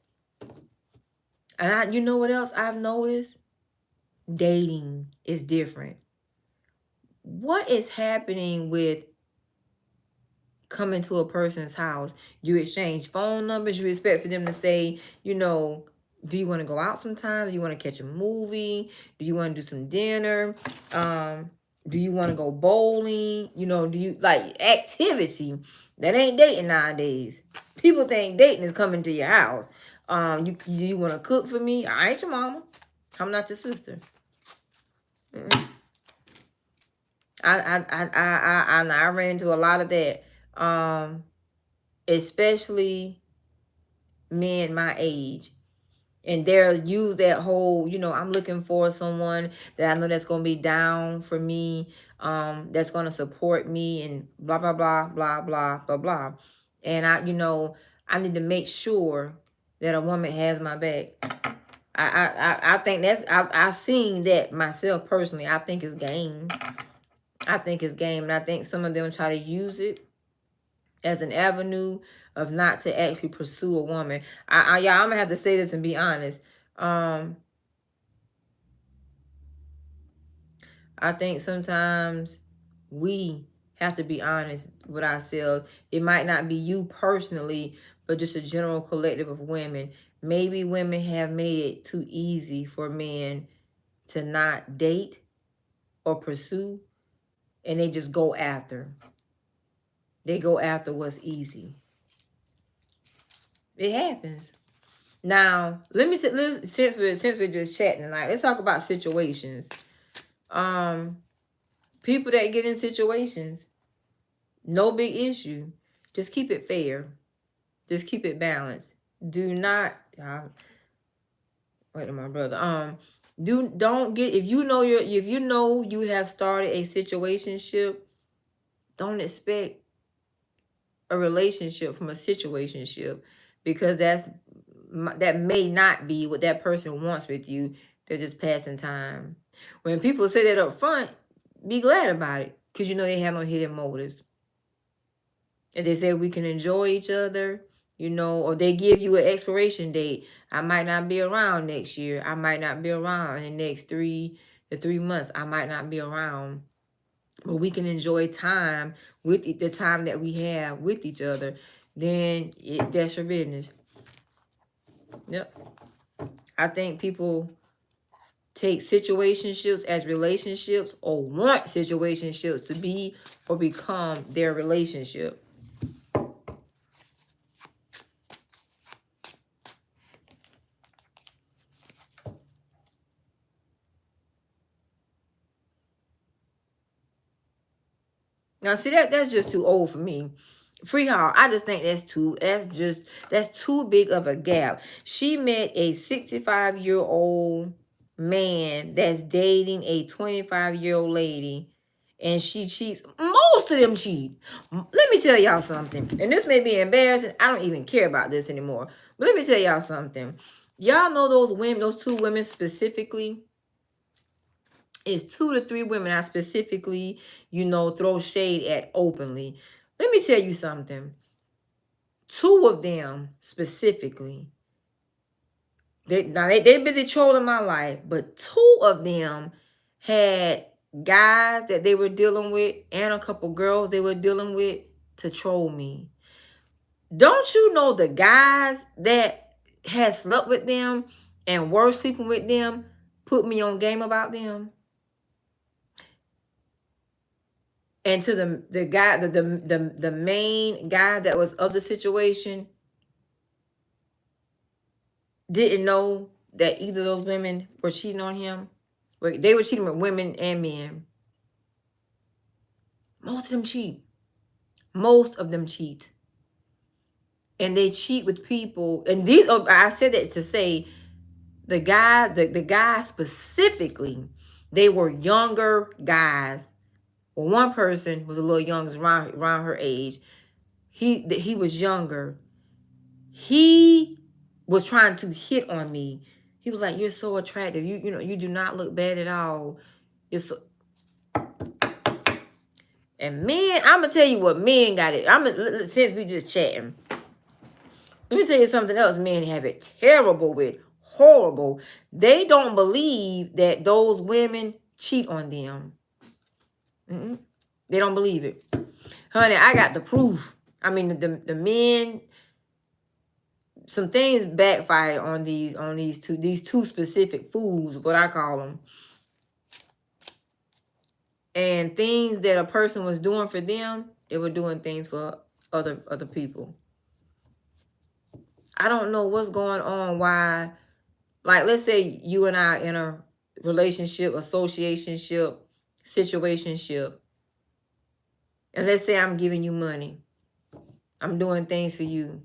And you know what else I've noticed? Dating is different. What is happening with coming to a person's house? You exchange phone numbers. You expect for them to say, do you want to go out sometime? Do you want to catch a movie? Do you want to do some dinner? Do you want to go bowling? Do you like activity? That ain't dating nowadays. People think dating is coming to your house. You want to cook for me? I ain't your mama. I'm not your sister. Mm-mm. I ran into a lot of that. Especially men my age. And they'll use that whole, I'm looking for someone that I know that's gonna be down for me, that's gonna support me, and blah blah blah blah blah blah blah. And I need to make sure that a woman has my back. I think I've seen that myself personally. I think it's game. I think it's game, and I think some of them try to use it as an avenue of not to actually pursue a woman. Yeah, I'm gonna have to say this and be honest. I think sometimes we have to be honest with ourselves. It might not be you personally, but just a general collective of women. Maybe women have made it too easy for men to not date or pursue, and they just go after. They go after what's easy. It happens. Now, since we're just chatting tonight, let's talk about situations. People that get in situations, no big issue. Just keep it fair. Just keep it balanced. Do not wait to my brother. Don't get, if you know you have started a situationship, don't expect a relationship from a situationship, because that may not be what that person wants with you. They're just passing time. When people say that up front, be glad about it, because they have no hidden motives. If they say we can enjoy each other, or they give you an expiration date. I might not be around next year. I might not be around in the next 3 months. I might not be around. But we can enjoy time with the time that we have with each other. Then that's your business. Yep. I think people take situationships as relationships, or want situationships to be or become their relationship. Now, see, that's just too old for me. Free Hall, I just think that's too big of a gap. She met a 65-year-old man that's dating a 25-year-old lady, and she cheats. Most of them cheat. Let me tell y'all something, and this may be embarrassing. I don't even care about this anymore. But let me tell y'all something. Y'all know those two women specifically. It's 2 to 3 women I specifically, throw shade at openly. Let me tell you something. 2 of them specifically They busy trolling my life, but 2 of them had guys that they were dealing with and a couple girls they were dealing with to troll me. Don't you know the guys that had slept with them and were sleeping with them put me on game about them? And to the guy, the main guy that was of the situation didn't know that either of those women were cheating on him. They were cheating with women and men. Most of them cheat. Most of them cheat. And they cheat with people. And these, I said that to say, the guy specifically, they were younger guys. Well, one person was a little younger, around her age. He was younger. He was trying to hit on me. He was like, "You're so attractive. You know, you do not look bad at all. You're so." And men, I'm gonna tell you what men got it. Since we just chatting, let me tell you something else. Men have it terrible with, horrible. They don't believe that those women cheat on them. They don't believe it, honey. I got the proof. I mean, the men. Some things backfired on these two specific fools, what I call them, and things that a person was doing for them, they were doing things for other people. I don't know what's going on. Why, like, let's say you and I in a relationship, associationship, situationship, and let's say I'm giving you money, I'm doing things for you.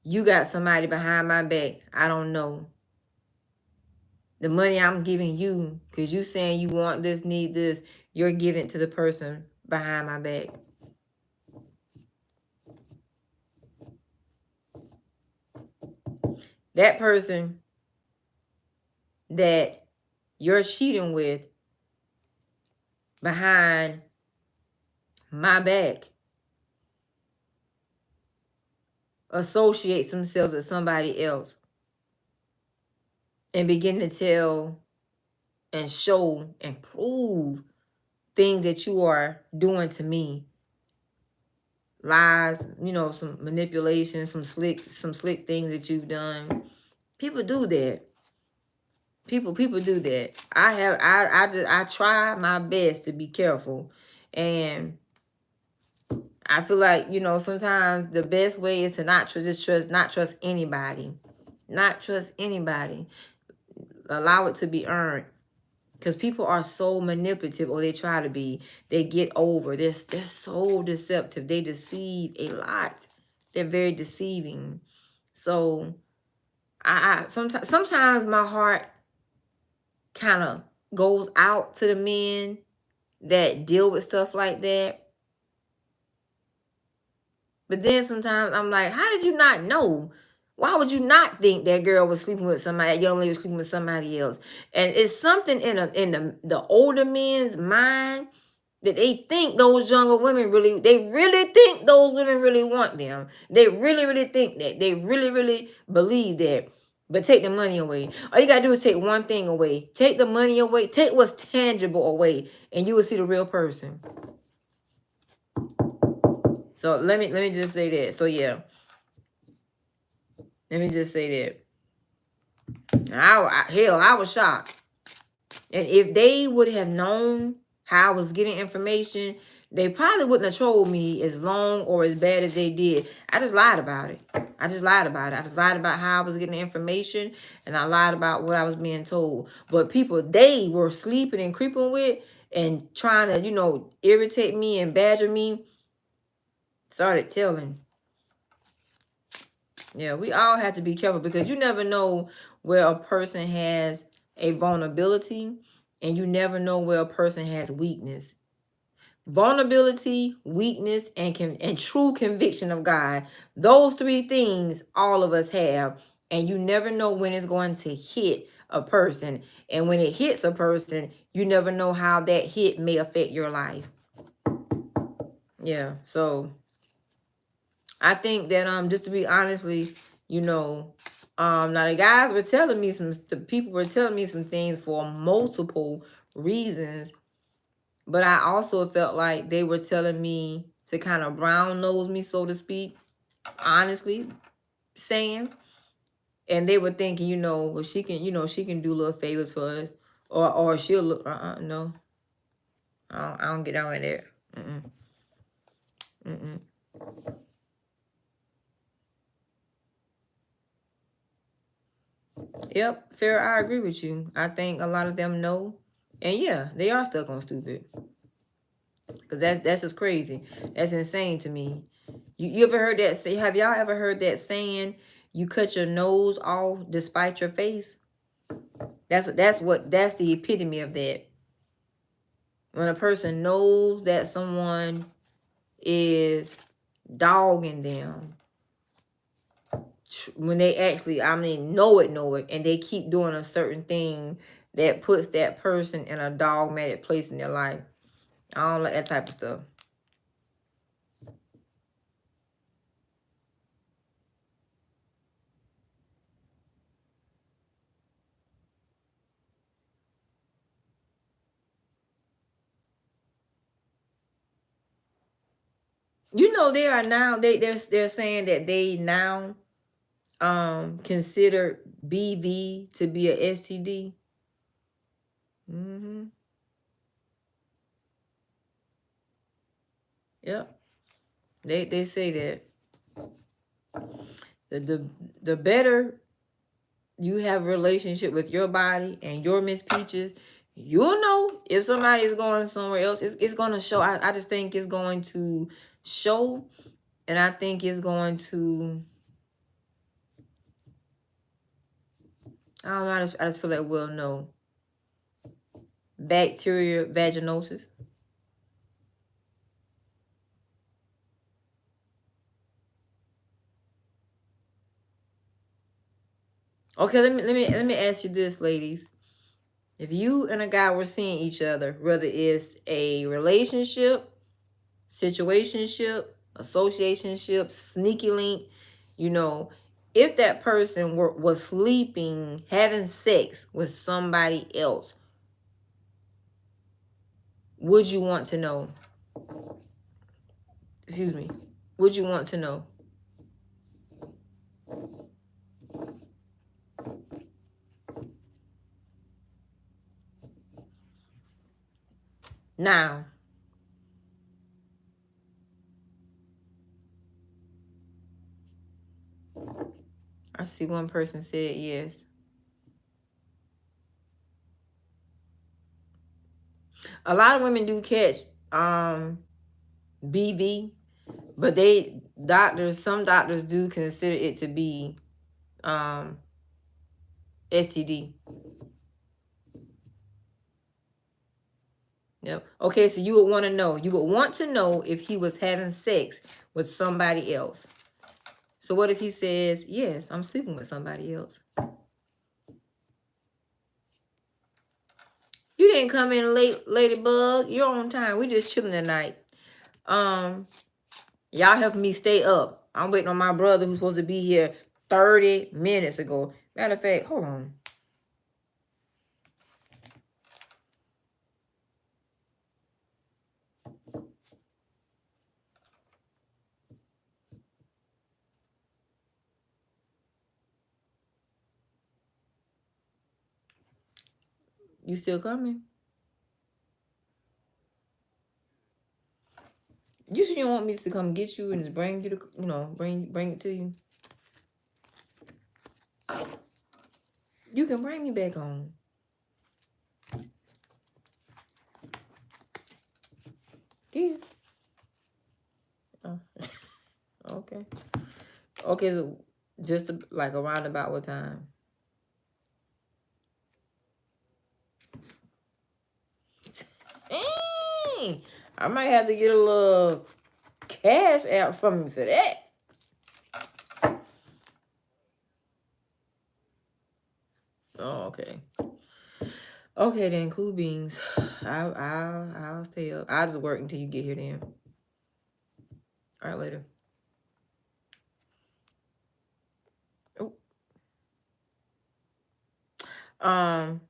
You got somebody behind my back. I don't know. The money I'm giving you, because you saying you want this, need this, you're giving to the person behind my back. That person that you're cheating with behind my back associates themselves with somebody else and begin to tell and show and prove things that you are doing to me. Lies, some manipulation, some slick things that you've done. People do that. People do that. I try my best to be careful, and I feel like, sometimes the best way is to not trust anybody. Not trust anybody. Allow it to be earned. Because people are so manipulative, or they try to be. They get over. They're so deceptive. They deceive a lot. They're very deceiving. So I sometimes my heart kind of goes out to the men that deal with stuff like that. But then sometimes I'm like, how did you not know? Why would you not think that girl was sleeping with somebody, that young lady was sleeping with somebody else? And it's something in the older men's mind that they think those younger women they really think those women really want them. They really think that. They really believe that. But take the money away. All you gotta do is take one thing away. Take the money away. Take what's tangible away, and you will see the real person. So let me just say that. So yeah. Let me just say that. I was shocked. And if they would have known how I was getting information, they probably wouldn't have trolled me as long or as bad as they did. I just lied about it. I just lied about how I was getting the information, and I lied about what I was being told. But people they were sleeping and creeping with and trying to, irritate me and badger me, started telling. Yeah, we all have to be careful, because you never know where a person has a vulnerability, and you never know where a person has weakness. Vulnerability, weakness, and true conviction of God. Those 3 things all of us have, and you never know when it's going to hit a person. And when it hits a person, you never know how that hit may affect your life. Yeah, so I think that just to be honestly, Now the guys were telling me the people were telling me some things for multiple reasons, but I also felt like they were telling me to kind of brown nose me, so to speak, honestly saying. And they were thinking, well, she can do little favors for us, or she'll look. No, I don't get down with that. Mm-mm. Yep, fair. I agree with you. I think a lot of them know, and yeah, they are stuck on stupid. Cause that's just crazy. That's insane to me. You ever heard that say? Have y'all ever heard that saying? You cut your nose off despite your face. That's the epitome of that. When a person knows that someone is dogging them, when they actually, know it, and they keep doing a certain thing that puts that person in a dogmatic place in their life. I don't like that type of stuff. They are now they're saying that they now consider BV to be a STD. Mm-hmm. Yep. They say that the better you have a relationship with your body and your Miss Peaches, you'll know if somebody is going somewhere else. It's going to show. I just think it's going to show, and I think it's going to, I don't know, I just feel like we'll know. Bacteria vaginosis. Okay, let me ask you this, ladies. If you and a guy were seeing each other, whether it's a relationship, situationship, associationship, sneaky link, if that person was sleeping, having sex with somebody else, would you want to know? Excuse me. Would you want to know? Now, I see one person said yes. A lot of women do catch BV, but some doctors do consider it to be STD. Yep. Okay, so you would want to know if he was having sex with somebody else. So what if he says, yes, I'm sleeping with somebody else? You didn't come in late, Ladybug. You're on time. We just chilling tonight. Y'all helping me stay up. I'm waiting on my brother who's supposed to be here 30 minutes ago. Matter of fact, hold on. You still coming? You sure you don't want me to come get you and just bring you to, bring it to you? You can bring me back home. Yeah. Oh. Okay. Okay, so just like around about what time? Dang, I might have to get a little cash out from me for that. Oh, okay. Okay then, cool beans. I'll stay up. I'll just work until you get here then. All right, later. Oh. Um,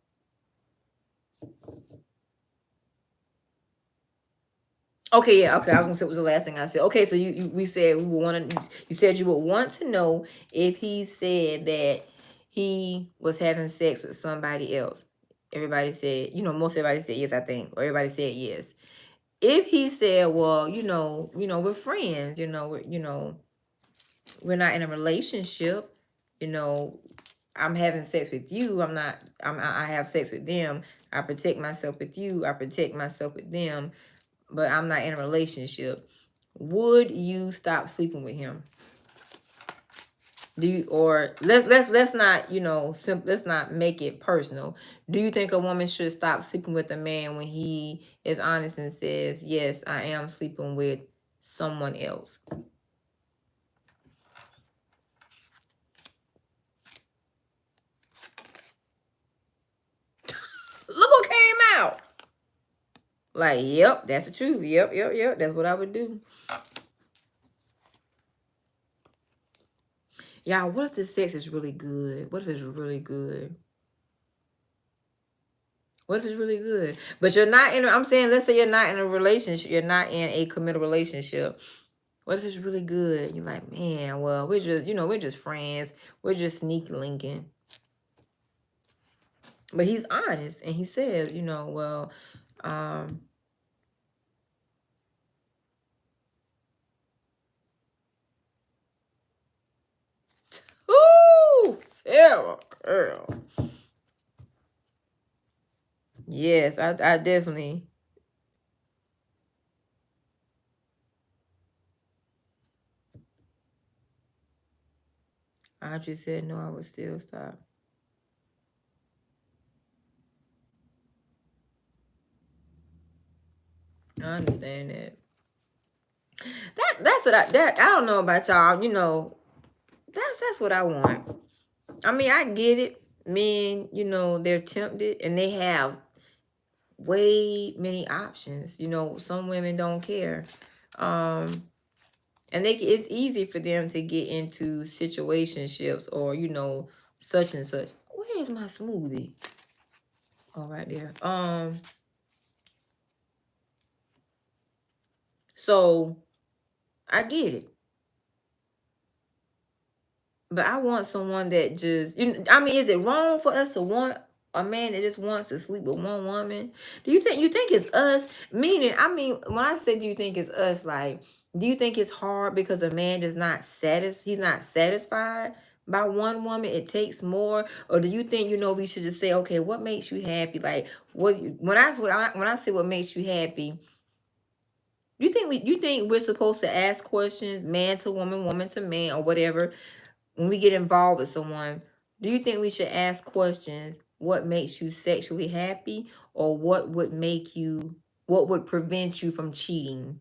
okay, yeah, okay. I was gonna say it was the last thing I said. Okay, so we said we would want to. You said you would want to know if he said that he was having sex with somebody else. Everybody said, most everybody said yes, I think, or everybody said yes. If he said, well, we're friends, we're not in a relationship, I'm having sex with you. I have sex with them. I protect myself with you. I protect myself with them, but I'm not in a relationship. Would you stop sleeping with him? Or let's not, let's not make it personal. Do you think a woman should stop sleeping with a man when he is honest and says, yes, I am sleeping with someone else? Look what came out. Like, yep, that's the truth. Yep. That's what I would do. Y'all, what if the sex is really good? What if it's really good? What if it's really good? But you're not I'm saying, let's say you're not in a relationship. You're not in a committed relationship. What if it's really good? You're like, man, well, we're just friends. We're just sneak linking. But he's honest. And he says, well, ooh, Farrah, girl. Yes, I definitely. I just said no, I would still stop. I understand that. That's what I don't know about y'all, that's what I want. I mean, I get it. Men, they're tempted and they have way many options. Some women don't care. And it's easy for them to get into situationships or, such and such. Where's my smoothie? Oh, right there. So I get it. But I want someone that just, I mean, is it wrong for us to want a man that just wants to sleep with one woman? Do you think it's us? Meaning, I mean, when I say do you think it's us, like, do you think it's hard because a man does not he's not satisfied by one woman? It takes more, or do you think we should just say, okay, what makes you happy? Like, when I say what makes you happy, you think we're supposed to ask questions, man to woman, woman to man, or whatever? When we get involved with someone, do you think we should ask questions? What makes you sexually happy, or what would prevent you from cheating?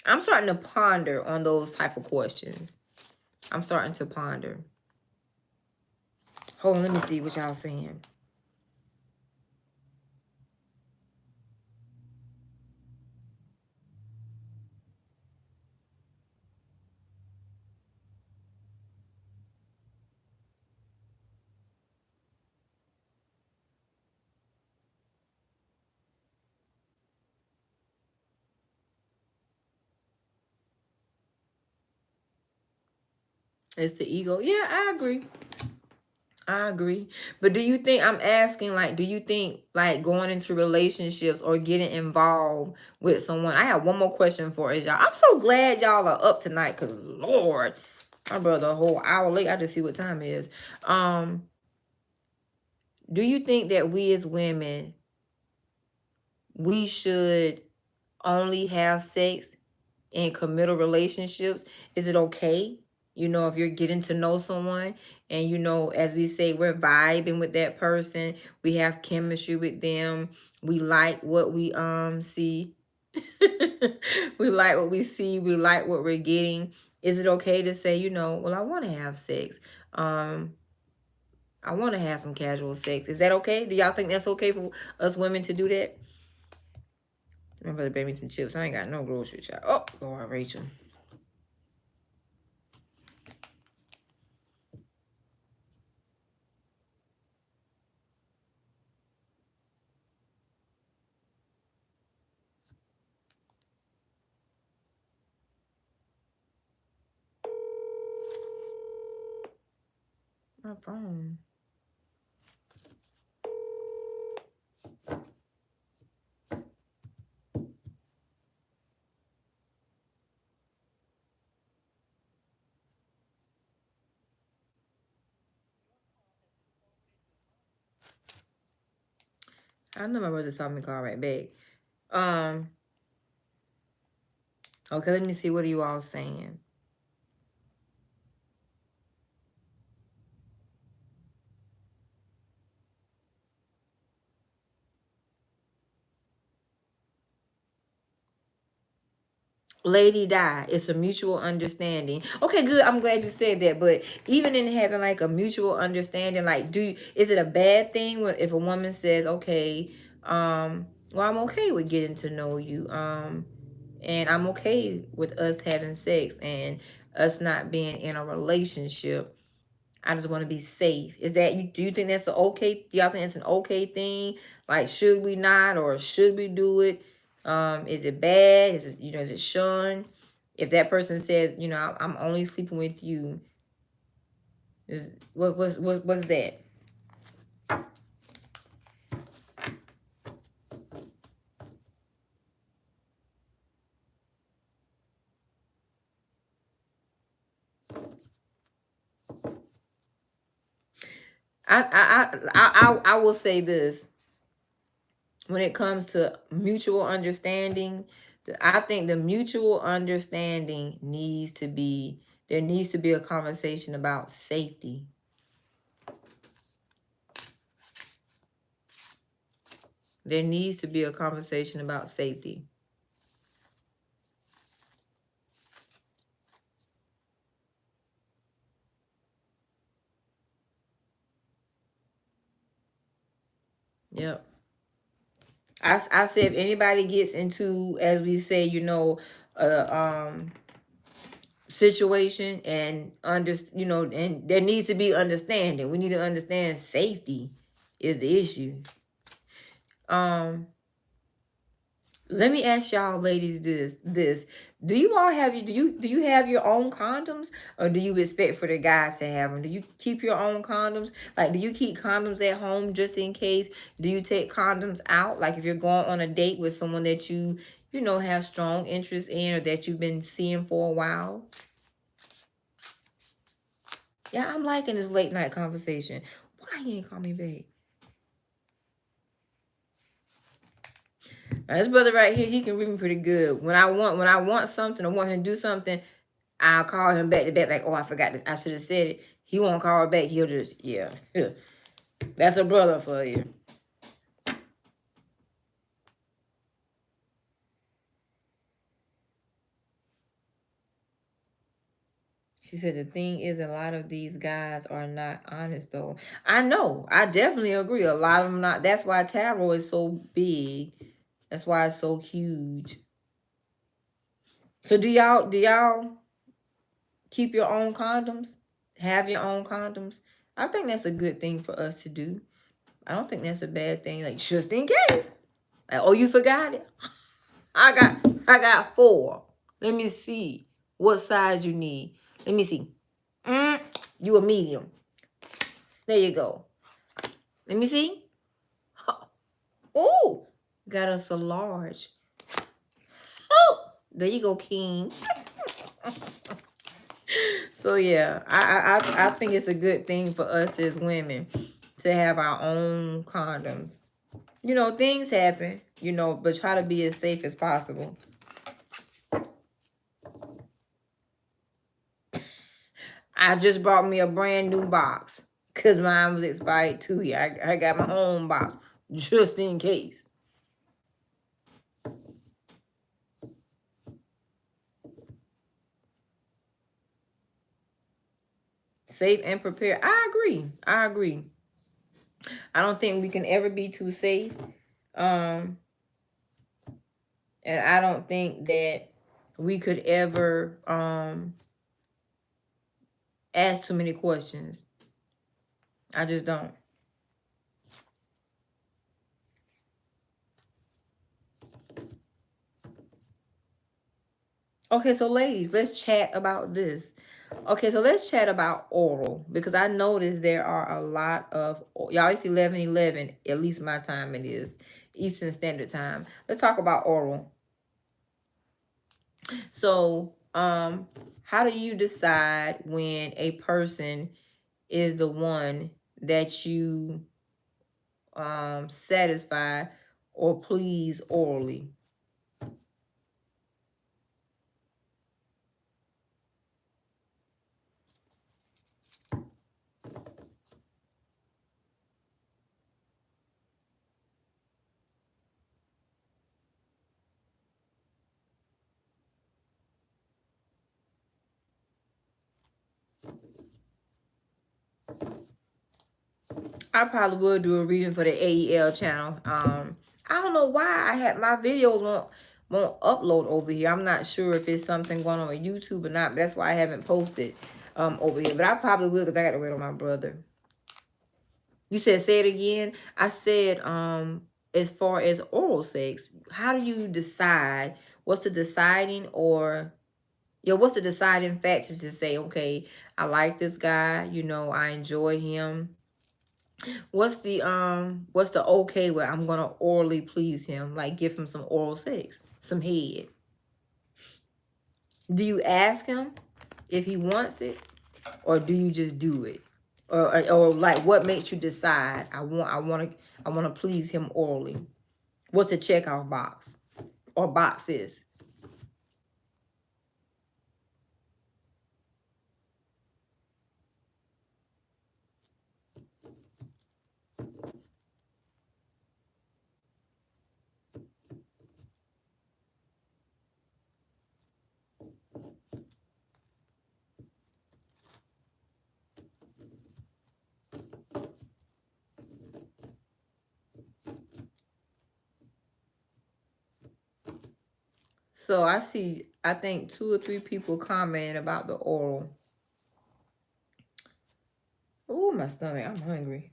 I'm starting to ponder on those type of questions. I'm starting to ponder. Hold on, let me see what y'all saying. It's the ego. Yeah, I agree. I agree. But do you think, I'm asking, like, do you think, like, going into relationships or getting involved with someone? I have one more question for y'all. I'm so glad y'all are up tonight, because Lord, my brother a whole hour late. I just see what time it is. Do you think that we as women, we should only have sex in committal relationships? Is it okay? If you're getting to know someone and, as we say, we're vibing with that person, we have chemistry with them, we like what we see. We like what we see, we like what we're getting. Is it okay to say, well, I want to have sex? I want to have some casual sex. Is that okay? Do y'all think that's okay for us women to do that? Remember to bring me some chips. I ain't got no grocery shop. Oh, Lord, Rachel. My phone. I know my brother saw me call right back. Okay, let me see. What are you all saying? Lady die. It's a mutual understanding. Okay, good. I'm glad you said that. But even in having like a mutual understanding, like, is it a bad thing if a woman says, okay, well, I'm okay with getting to know you, and I'm okay with us having sex and us not being in a relationship. I just want to be safe. Is that you? Do you think that's okay? Do y'all think it's an okay thing? Like, should we not, or should we do it? Is it bad? Is it, is it shunned? If that person says, I'm only sleeping with you, is what's that? I will say this. When it comes to mutual understanding, I think the mutual understanding there needs to be a conversation about safety. There needs to be a conversation about safety. Yep. I say if anybody gets into, as we say, situation and and there needs to be understanding. We need to understand safety is the issue. Let me ask y'all ladies this. Do you all have do you have your own condoms, or do you expect for the guys to have them? Do you keep your own condoms? Like, do you keep condoms at home just in case? Do you take condoms out? Like, if you're going on a date with someone that you know have strong interest in, or that you've been seeing for a while? Yeah, I'm liking this late night conversation. Why he ain't call me back? Now, this brother right here, he can read me pretty good. When I want something, or want him to do something, I'll call him back to back, like, oh, I forgot this. I should have said it. He won't call back. He'll just, yeah. That's a brother for you. She said the thing is, a lot of these guys are not honest, though. I know. I definitely agree. A lot of them not. That's why tarot is so big. That's why it's so huge. So do y'all keep your own condoms? Have your own condoms? I think that's a good thing for us to do. I don't think that's a bad thing. Like, just in case. Like, oh, you forgot it? I got 4. Let me see what size you need. Let me see. You a medium. There you go. Let me see. Oh, got us a large. Oh, there you go, King. So yeah, I think it's a good thing for us as women to have our own condoms. Things happen, but try to be as safe as possible. I just brought me a brand new box because mine was expired too. Yeah, I got my own box just in case. Safe and prepared. I agree. I don't think we can ever be too safe. And I don't think that we could ever ask too many questions. I just don't. Okay, so ladies, let's chat about this. Okay, so let's chat about oral because I noticed there are a lot of y'all. It's 11:11. At least my time it is Eastern Standard Time. Let's talk about oral. So, how do you decide when a person is the one that you satisfy or please orally? I probably will do a reading for the AEL channel. I don't know why I had my videos won't upload over here. I'm not sure if it's something going on with YouTube or not, but that's why I haven't posted over here. But I probably will because I got to wait on my brother. You said say it again. I said as far as oral sex, how do you decide what's the deciding or yeah, what's the deciding factor to say, okay, I like this guy, you know, I enjoy him. What's the okay where I'm gonna orally please him, like give him some oral sex, some head? Do you ask him if he wants it, or do you just do it? Or like what makes you decide I wanna please him orally? What's the checkoff box or boxes? So I think 2 or 3 people commented about the oral. Oh, my stomach, I'm hungry.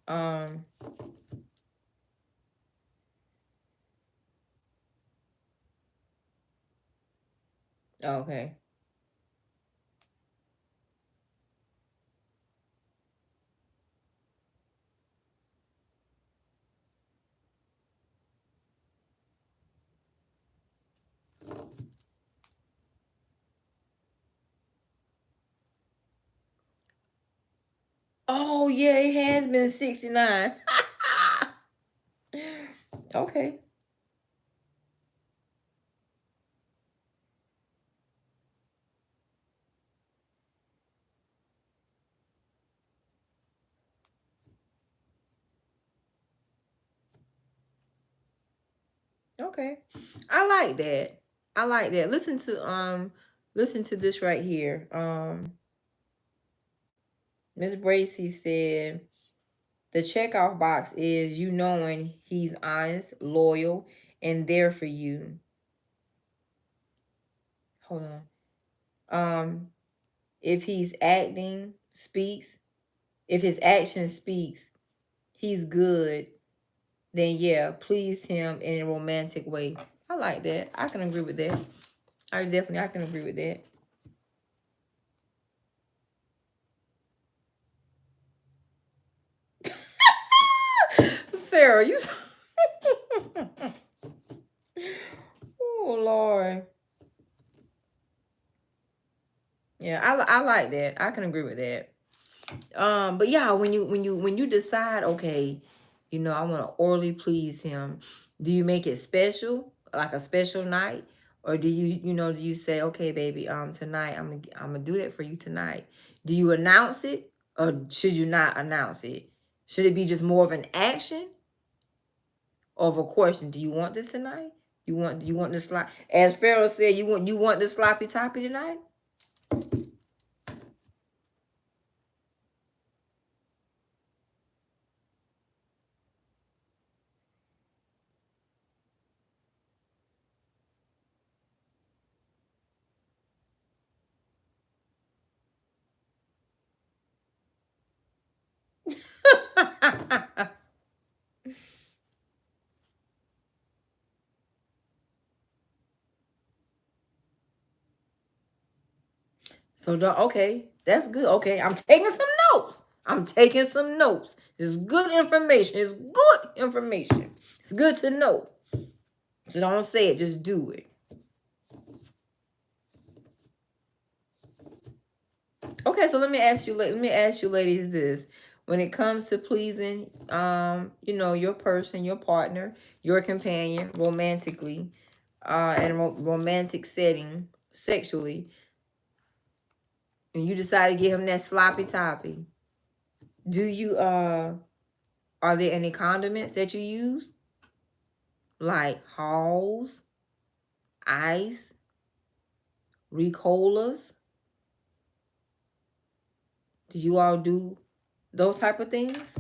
Okay. Oh yeah, it has been 69. Okay. Okay. I like that. I like that. Listen to this right here. Miss Bracy said the checkoff box is you knowing he's honest, loyal, and there for you. Hold on. If he's acting, speaks, if his action speaks, he's good, then yeah, please him in a romantic way. I like that. I can agree with that. I can agree with that. Farrah, you. Oh Lord. Yeah, I like that. I can agree with that. But yeah, when you decide, okay, you know, I want to orally please him, do you make it special, like a special night, or do you say, okay, baby, tonight I'm gonna do that for you tonight? Do you announce it, or should you not announce it? Should it be just more of an action, or of a question? Do you want this tonight? You want the slop? As Pharaoh said, you want the sloppy toppy tonight? So okay, that's good. Okay, I'm taking some notes. I'm taking some notes. It's good information. It's good information. It's good to know. So don't say it, just do it. Okay, so let me ask you, ladies, this. When it comes to pleasing, your person, your partner, your companion, romantically, in a romantic setting, sexually, and you decide to give him that sloppy toppy, do you, are there any condiments that you use? Like Halls, ice, Ricolas? Do you all do those type of things?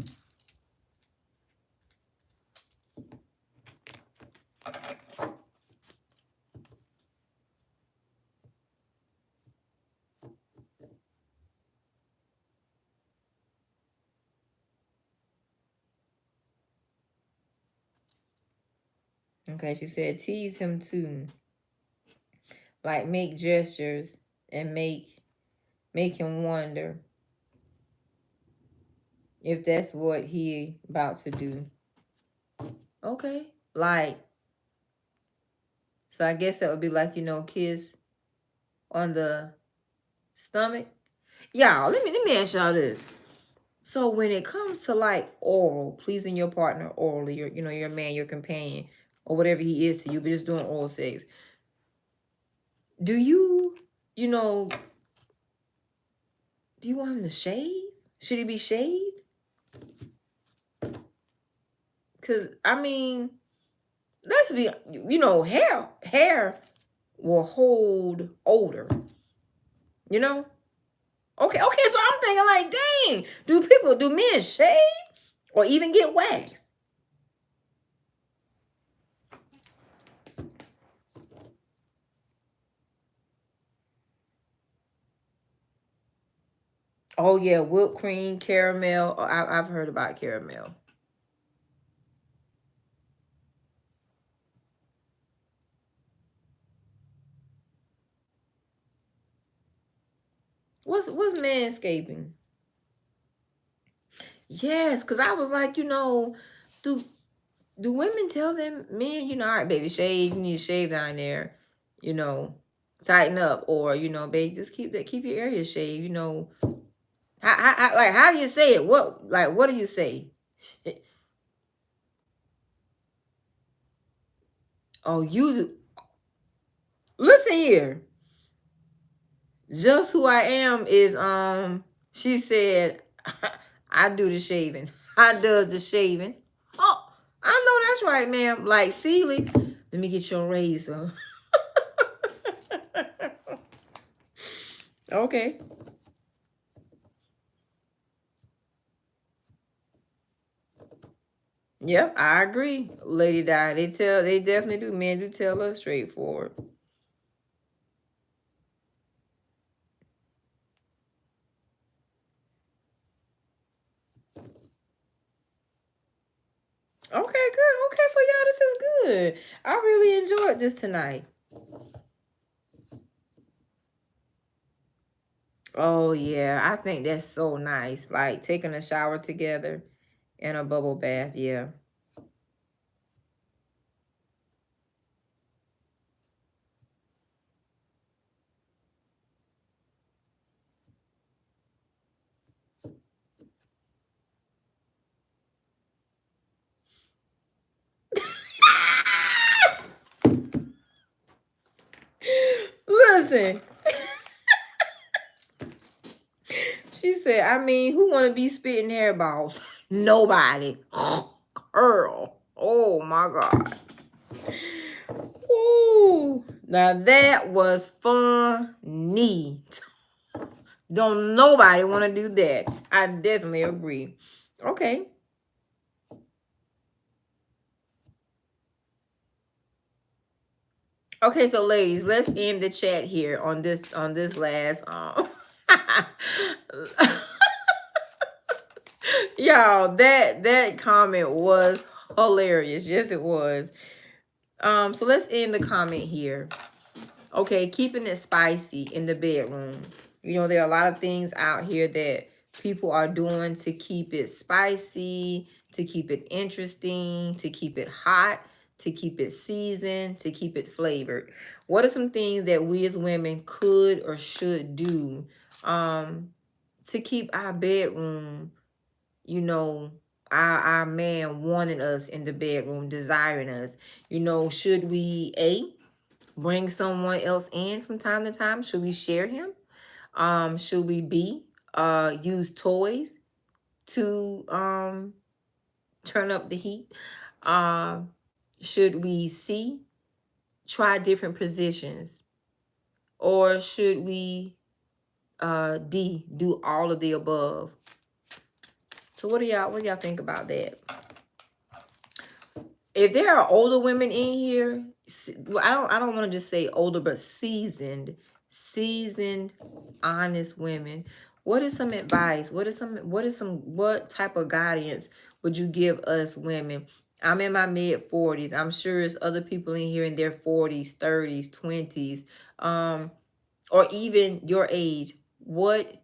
Okay, she said tease him too. Like make gestures and make him wonder if that's what he about to do. Okay. Like, so I guess that would be like, kiss on the stomach. Y'all, let me ask y'all this. So when it comes to like oral, pleasing your partner orally, your man, your companion, or whatever he is to you, but just doing oral sex, do you, do you want him to shave? Should he be shaved? Because, I mean, let's be, hair will hold odor, you know? Okay, so I'm thinking like, dang, do men shave or even get waxed? Oh yeah, whipped cream, caramel. I've heard about caramel. What's manscaping? Yes, because I was like, do do women tell them men, all right, baby, shave, you need to shave down there, you know, tighten up, or baby, just keep your area shaved, how do you say it? What do you say? Oh, listen here. Just who I am is she said I do the shaving. I does the shaving. Oh, I know that's right, ma'am. Like Sealy, let me get your razor. Okay. Yep, I agree. Lady Di. They definitely do. Men do tell us straightforward. Okay, good. Okay, so y'all, this is good. I really enjoyed this tonight. Oh yeah, I think that's so nice. Like taking a shower together and a bubble bath. Yeah. Listen, she said, I mean, who want to be spitting hairballs? Nobody. Girl. Oh my God. Ooh. Now that was funny. Don't nobody want to do that. I definitely agree. Okay. Okay, so ladies, let's end the chat here on this last y'all, that comment was hilarious. Yes, it was. So let's end the comment here. Okay, keeping it spicy in the bedroom. You know, there are a lot of things out here that people are doing to keep it spicy, to keep it interesting, to keep it hot, to keep it seasoned, to keep it flavored. What are some things that we as women could or should do to keep our bedroom, you know, our man wanting us in the bedroom, desiring us? You know, should we bring someone else in from time to time? Should we share him? Should we use toys to turn up the heat? Should we try different positions? Or should we do all of the above? So what do y'all think about that? If there are older women in here, I don't want to just say older, but seasoned, honest women. What is some advice? What type of guidance would you give us women? I'm in my mid 40s. I'm sure there's other people in here in their 40s, 30s, 20s, or even your age. What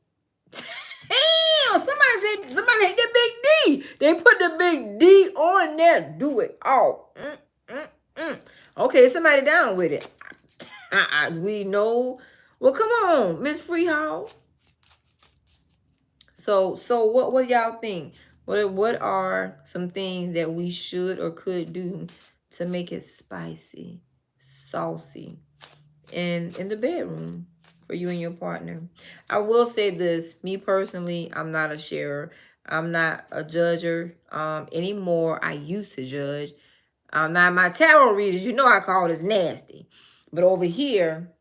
Damn, somebody hit the big D. They put the big D on there. Do it all. Okay, somebody down with it. We know. Well, come on, Miss Freehall. So what y'all think? What are some things that we should or could do to make it spicy, saucy, and in the bedroom for you and your partner? I will say this, me personally, I'm not a sharer. I'm not a judger anymore. I used to judge. Now my tarot readers, you know I call this nasty. But over here,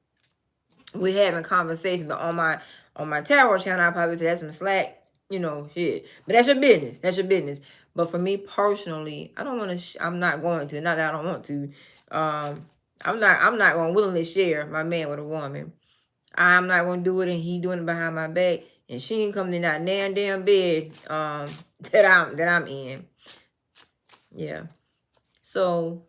we're having conversations. But on my tarot channel, I probably say that's some slack, shit. But that's your business. That's your business. But for me personally, I don't want to. I'm not going to. Not that I don't want to. I'm not going to willingly share my man with a woman. I'm not going to do it, and he doing it behind my back, and she ain't coming in that damn bed that I'm in. Yeah. So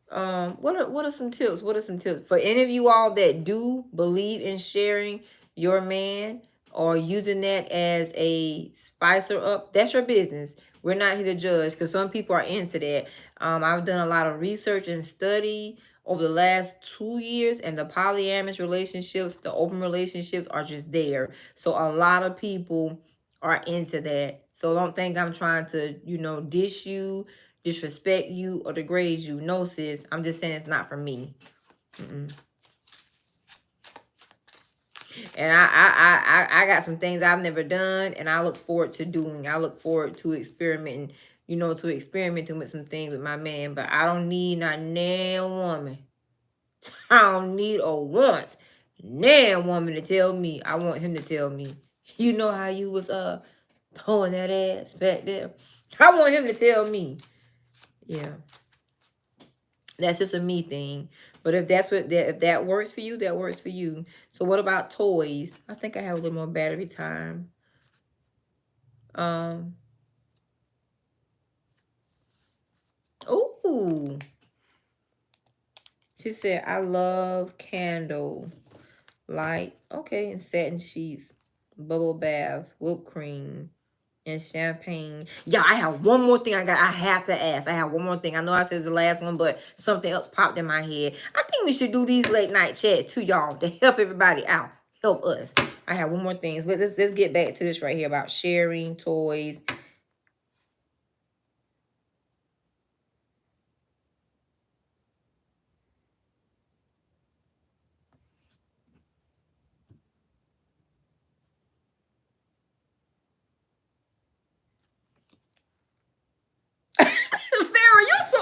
what are some tips? What are some tips for any of you all that do believe in sharing your man or using that as a spicer up? That's your business. We're not here to judge, because some people are into that. I've done a lot of research and study over the last 2 years, and the polyamorous relationships, the open relationships are just there. So a lot of people are into that. So don't think I'm trying to, dish you, disrespect you, or degrade you. No, sis. I'm just saying it's not for me. And I got some things I've never done, and I look forward to doing. I look forward to experimenting, with some things with my man. But I don't need not nan woman. I don't need a once nan woman to tell me. I want him to tell me. You know how you was throwing that ass back there? I want him to tell me. Yeah. That's just a me thing. But if that works for you, that works for you. So what about toys? I think I have a little more battery time. Oh. She said, I love candle light. Okay, and satin sheets, bubble baths, whipped cream, and champagne. Yeah, I have one more thing I have to ask. I have one more thing. I know I said it's the last one, but something else popped in my head. I think we should do these late night chats too, y'all, to help everybody out. Help us. I have one more thing. Let's get back to this right here about sharing toys. Farrah, you so...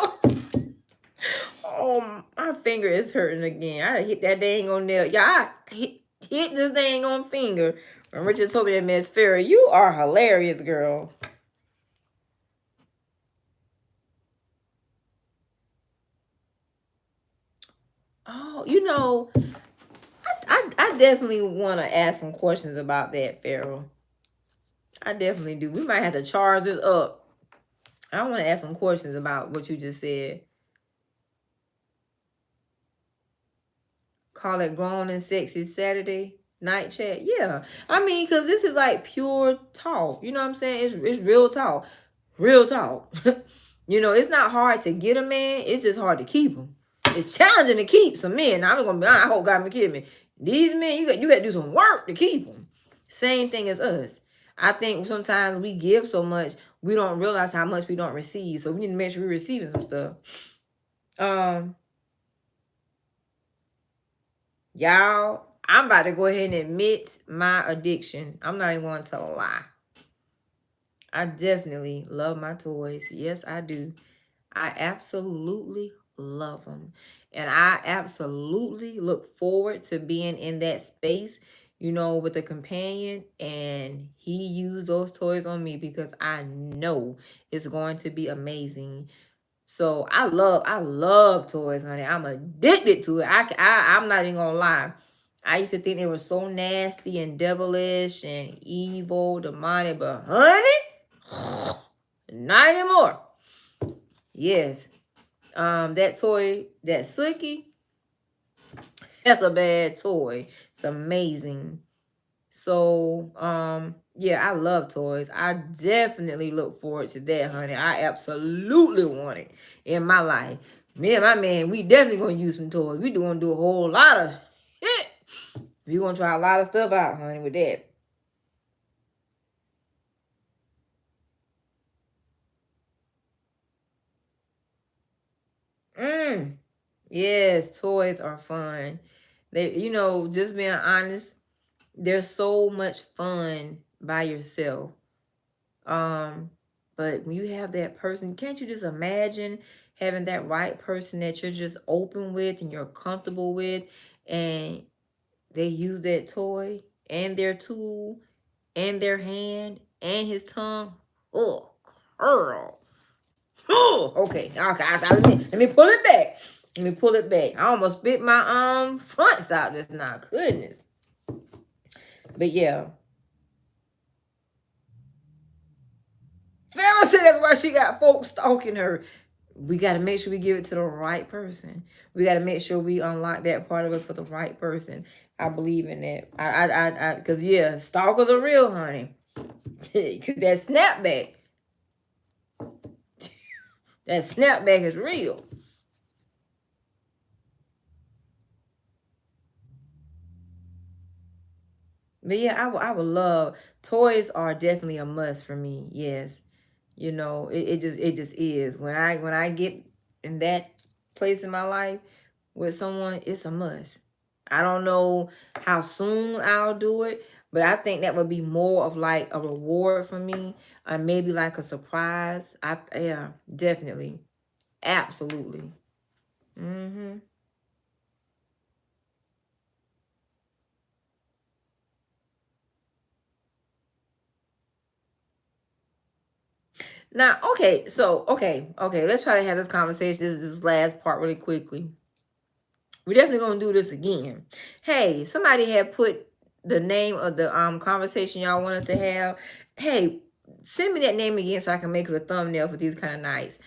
Oh, my finger is hurting again. I hit that dang on nail. Yeah, I hit this dang on finger. When Richard told me that, Miss Farrah, you are hilarious, girl. Oh, I definitely want to ask some questions about that, Farrah. I definitely do. We might have to charge this up. I want to ask some questions about what you just said. Call it Grown and Sexy Saturday. Night chat. Yeah. I mean, because this is like pure talk. You know what I'm saying? It's real talk. Real talk. You know, it's not hard to get a man. It's just hard to keep him. It's challenging to keep some men. Now, I'm gonna be honest. I hope God me kidding me. These men, you got to do some work to keep them. Same thing as us. I think sometimes we give so much, we don't realize how much we don't receive. So we need to make sure we're receiving some stuff. Y'all, I'm about to go ahead and admit my addiction. I'm not even going to lie. I definitely love my toys. Yes, I do. I absolutely love them. And I absolutely look forward to being in that space, you know, with a companion. And he used those toys on me because I know it's going to be amazing. So I love toys, honey. I'm addicted to it. I'm not even gonna lie. I used to think they were so nasty and devilish and evil, demonic, but honey, not anymore. Yes. That toy, that Sookie, that's a bad toy. It's amazing. So, yeah, I love toys. I definitely look forward to that, honey. I absolutely want it in my life. Me and my man, we definitely gonna use some toys. We gonna do a whole lot of shit. We gonna try a lot of stuff out, honey, with that. Yes, toys are fun. They, you know, just being honest, they're so much fun by yourself. Um, but when you have that person, can't you just imagine having that right person that you're just open with and you're comfortable with, and they use that toy and their tool and their hand and his tongue? Oh, girl. Oh, okay. Okay. Let me pull it back. Let me pull it back. I almost spit my fronts out just now. Goodness. But yeah. Pharaoh said that's why she got folks stalking her. We got to make sure we give it to the right person. We got to make sure we unlock that part of us for the right person. I believe in that. Because yeah, stalkers are real, honey. That snapback, that snapback is real. But yeah, I would love, toys are definitely a must for me. Yes, you know, it just is. When I get in that place in my life with someone, it's a must. I don't know how soon I'll do it, but I think that would be more of like a reward for me, maybe like a surprise. Yeah, definitely, absolutely. Mm-hmm. Now, okay, so okay, let's try to have this conversation. This last part really quickly. We're definitely gonna do this again. Hey, somebody had put the name of the conversation y'all want us to have. Hey, send me that name again so I can make it a thumbnail for these kind of nights.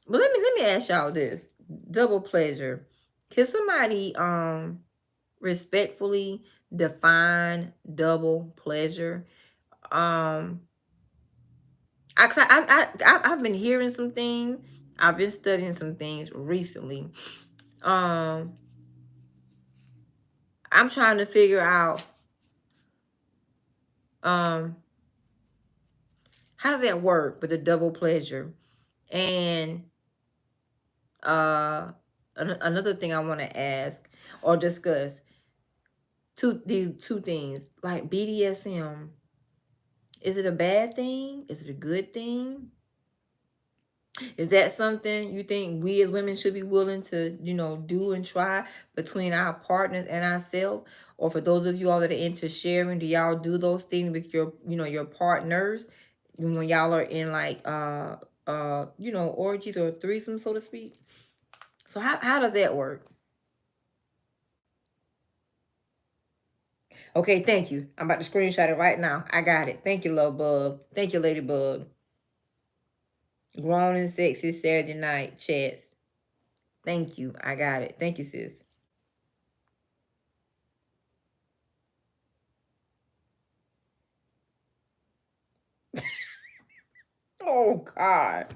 But let me ask y'all this. Double pleasure. Can somebody respectfully define double pleasure? Um I've been hearing some things. I've been studying some things recently. Um I'm trying to figure out um how does that work with the double pleasure? And another thing I want to ask or discuss, these two things, like BDSM, is it a bad thing? Is it a good thing? Is that something you think we as women should be willing to, you know, do and try between our partners and ourselves? Or for those of you all that are into sharing, do y'all do those things with your, you know, your partners when y'all are in like you know, orgies or threesome, so to speak? So how does that work? Okay, thank you. I'm about to screenshot it right now. I got it. Thank you, love bug. Thank you, ladybug. Grown and sexy Saturday night chats. Thank you. I got it. Thank you, sis. Oh God.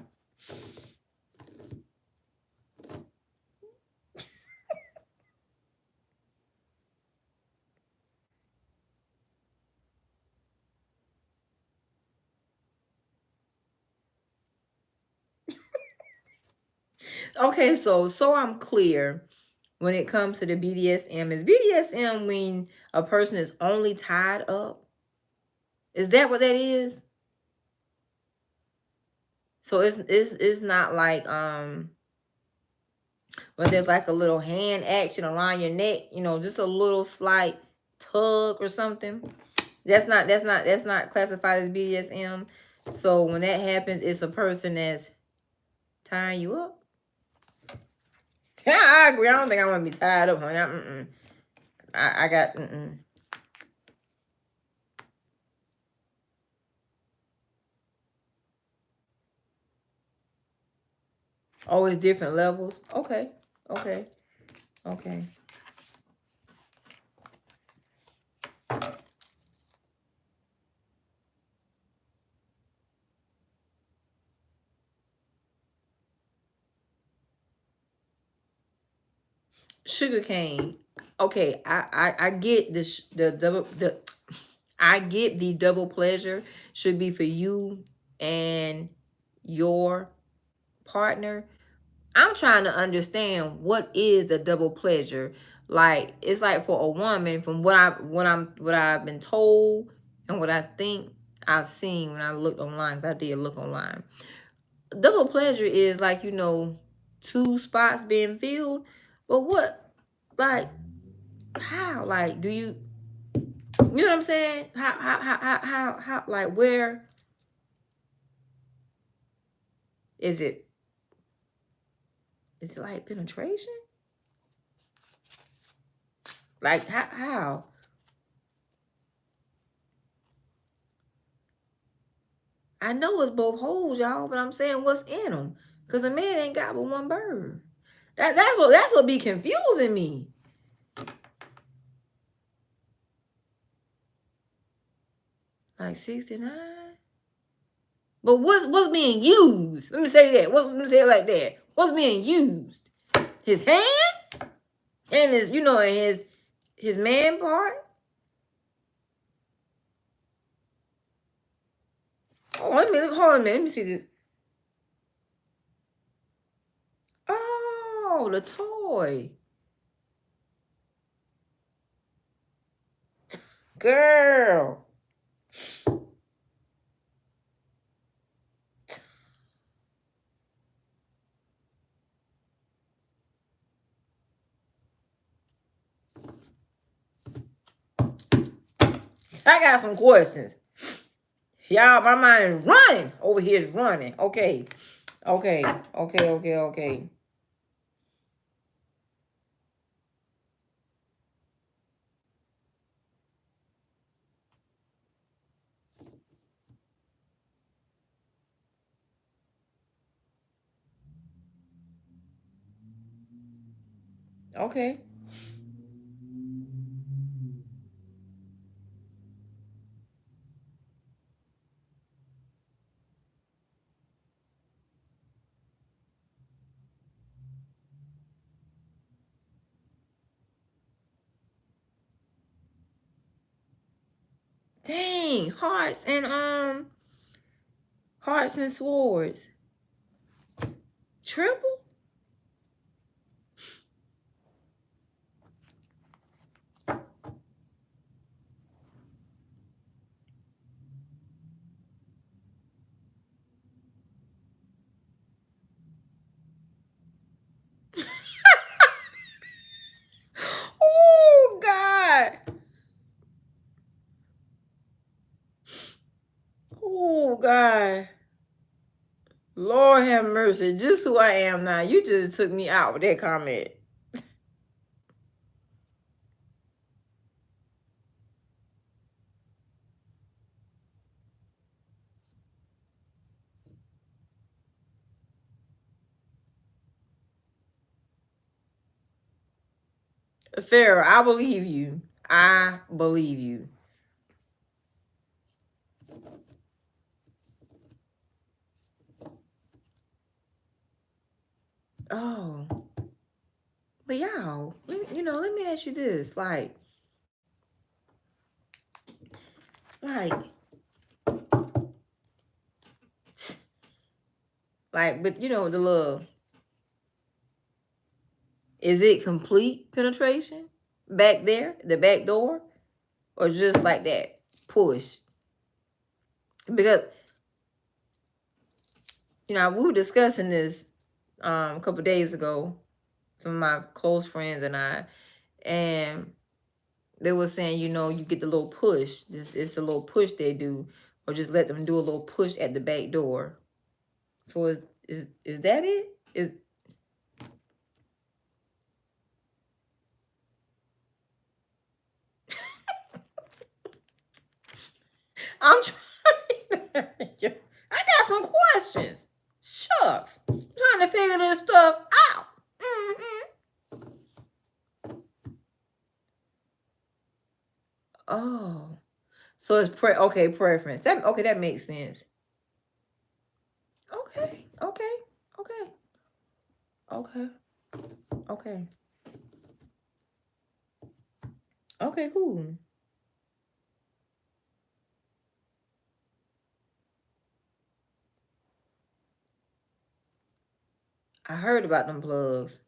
Okay, so I'm clear when it comes to the BDSM. Is BDSM when a person is only tied up? Is that what that is? So it's not like when there's like a little hand action around your neck, just a little slight tug or something. That's not classified as BDSM. So when that happens, it's a person that's tying you up. Yeah, I agree. I don't think I want to be tied up, honey. I got. Always different levels. Okay. Okay. Okay. Sugar cane. Okay, I get the double the I get the double pleasure should be for you and your partner. I'm trying to understand what is the double pleasure. Like it's like for a woman, from what I've been told and what I think I've seen when I looked online. 'Cause I did look online. Double pleasure is like two spots being filled. But what, like, how, like, do you know what I'm saying? How like, where is it? Is it like penetration? Like how? I know it's both holes, y'all, but I'm saying what's in them. Cause a man ain't got but one bird. That's what be confusing me. Like 69. But what's being used? Let me say that. Let me say it like that. What's being used? His hand and his man part. Oh, hold on a minute. Let me see this. Oh, the toy. Girl. I got some questions. Y'all, my mind is running. Over here is running. Okay. Okay. Okay. Okay. Okay. Okay. Dang. Hearts and swords. Triple? Oh God. Oh God. Lord have mercy. Just who I am now. You just took me out with that comment. Pharaoh, I believe you. I believe you. Oh, but y'all, let me ask you this, like, but the little, is it complete penetration back there, the back door, or just like that push? Because we were discussing this a couple days ago, some of my close friends and I, and they were saying, you get the little push. It's a little push they do, or just let them do a little push at the back door. So is that it? Is I'm trying. I got some questions. Shucks, I'm trying to figure this stuff out. Oh, so it's preference. That makes sense. Okay, okay, okay, okay, okay, cool. I heard about them plugs.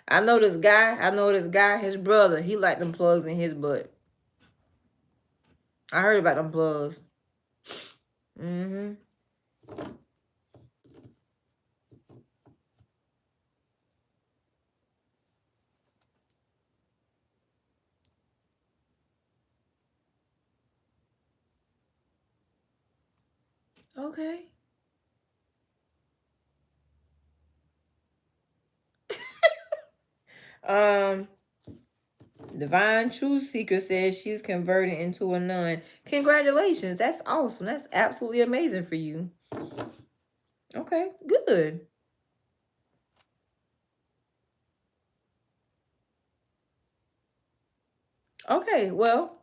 I know this guy, his brother, he liked them plugs in his butt. I heard about them plugs. Mm-hmm. Okay. Um, Divine Truth Seeker says she's converted into a nun. Congratulations. That's awesome. That's absolutely amazing for you. Okay, good. Okay, well,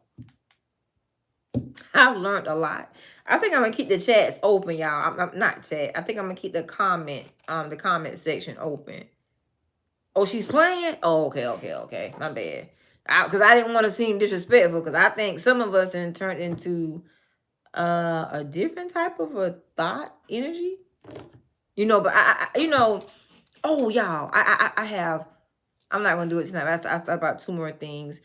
I've learned a lot. I think I'm gonna keep the chats open, y'all. I'm not chat. I think I'm gonna keep the comment section open. Oh, she's playing? Oh, okay. My bad. Because I didn't want to seem disrespectful, because I think some of us then turned into a different type of a thought energy. But oh, y'all, I have, I'm not gonna do it tonight. I thought about two more things.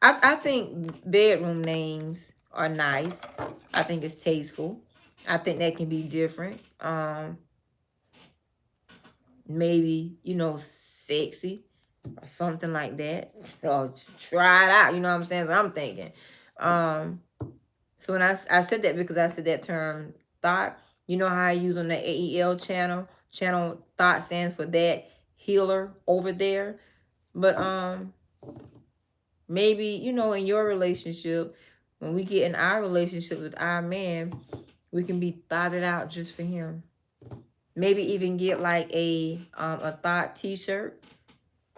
I think bedroom names are nice. I think it's tasteful. I think that can be different. Maybe, sexy or something like that. Or try it out, you know what I'm saying? So I'm thinking. So when I said that, because I said that term thought, how I use on the AEL channel thought stands for that healer over there. But maybe, in your relationship, when we get in our relationship with our man, we can be thoughted out just for him. Maybe even get like a thought t-shirt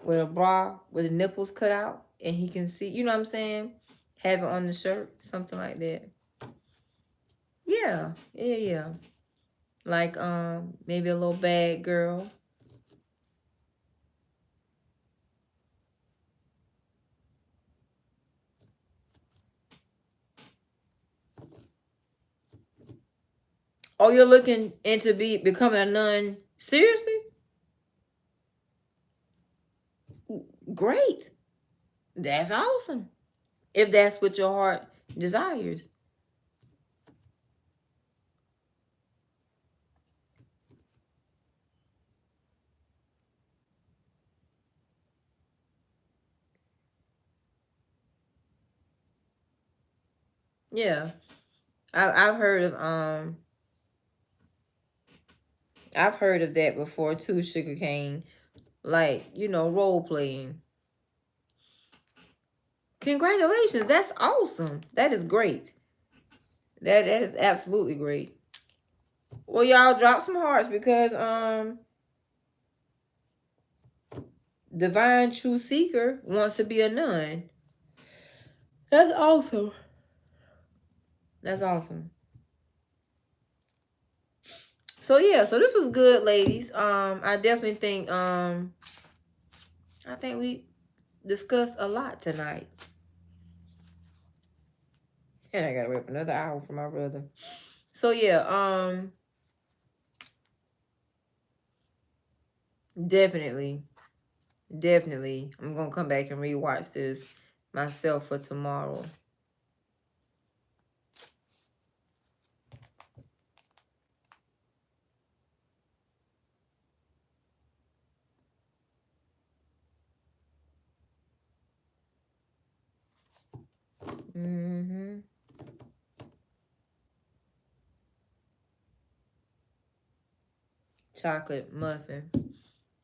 with a bra with the nipples cut out, and he can see, you know what I'm saying? Have it on the shirt, something like that. Yeah. Like maybe a little bad girl. Oh, you're looking into becoming a nun? Seriously? Great. That's awesome. If that's what your heart desires. Yeah. I've heard of that before too, sugar cane. Like, role playing. Congratulations. That's awesome. That is great. That is absolutely great. Well, y'all drop some hearts, because Divine True Seeker wants to be a nun. That's awesome. That's awesome. So yeah, so this was good, ladies. I definitely think I think we discussed a lot tonight. And I gotta wait for another hour for my brother. So yeah, definitely. Definitely. I'm gonna come back and rewatch this myself for tomorrow. Mm-hmm. Chocolate muffin.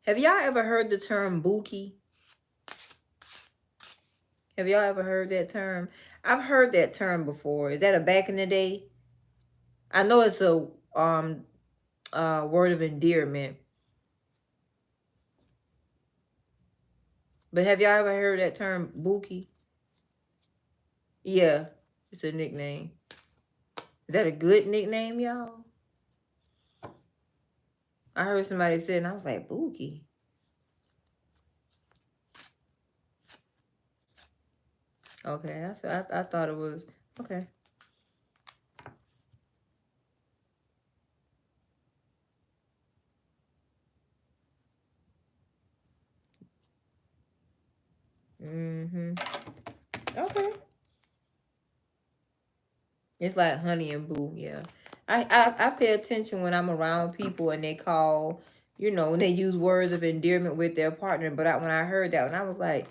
Have y'all ever heard the term bookie? Have y'all ever heard that term? I've heard that term before. Is that a back in the day? I know it's a word of endearment. But have y'all ever heard that term bookie? Yeah, it's a nickname. Is that a good nickname, y'all? I heard somebody say, and I was like, bookie. Okay, that's I thought it was okay. Mm-hmm. Okay. It's like honey and boo, yeah. I pay attention when I'm around people and they call, when they use words of endearment with their partner. But when I heard that, and I was like,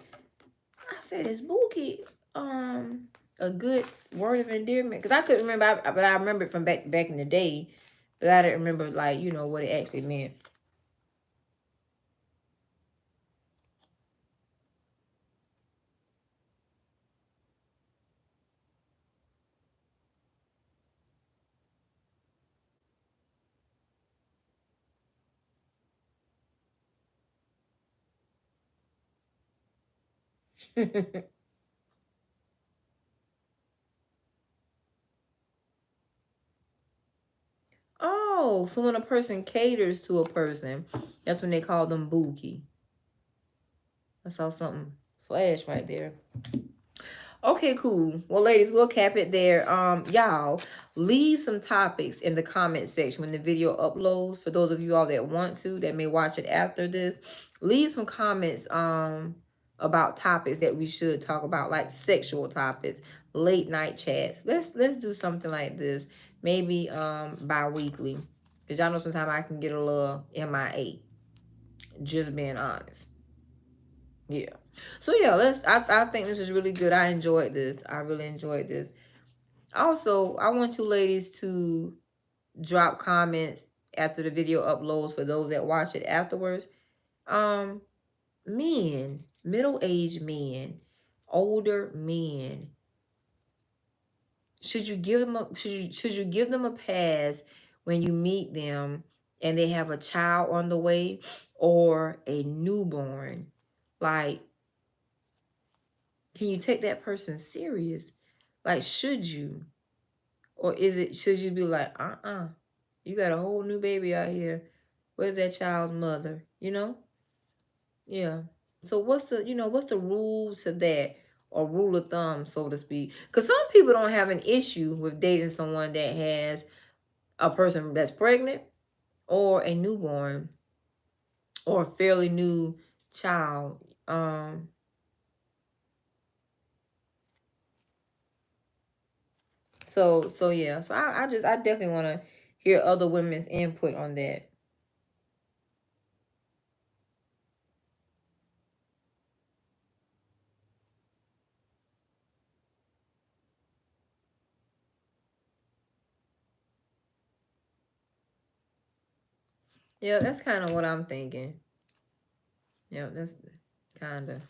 I said, is bookie a good word of endearment? Because I couldn't remember, but I remember it from back in the day, but I didn't remember like what it actually meant. Oh, so when a person caters to a person, that's when they call them bookie. I saw something flash right there. Okay, cool. Well, ladies, we'll cap it there. Y'all, leave some topics in the comment section when the video uploads. For those of you all that want to, that may watch it after this, leave some comments about topics that we should talk about, like sexual topics, late night chats. Let's do something like this, maybe bi-weekly, because y'all know sometimes I can get a little MIA. Just being honest. Yeah. So yeah, I think this is really good. I enjoyed this. I really enjoyed this. Also, I want you ladies to drop comments after the video uploads for those that watch it afterwards. Um, Men, middle-aged men, older men, should you give them should you give them a pass when you meet them and they have a child on the way or a newborn? Like, can you take that person serious? Like, should you? Or should you be like, you got a whole new baby out here. Where's that child's mother? Yeah. So what's the rule to that, or rule of thumb, so to speak? Because some people don't have an issue with dating someone that has a person that's pregnant or a newborn or a fairly new child. So yeah. So I definitely want to hear other women's input on that. Yeah, that's kind of what I'm thinking. Yeah, that's kind of.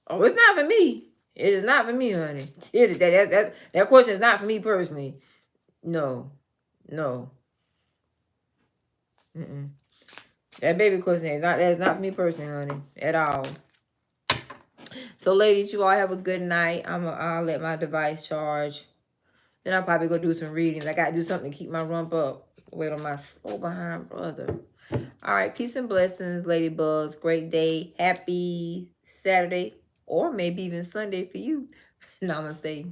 Oh, it's not for me. It is not for me, honey. That question is not for me personally. No, no. Mm-mm. That baby question that's not for me personally, honey, at all. So, ladies, you all have a good night. I'll let my device charge. Then I'll probably go do some readings. I got to do something to keep my rump up. Wait on my slow behind brother. All right. Peace and blessings, ladybugs. Great day. Happy Saturday. Or maybe even Sunday for you. Namaste.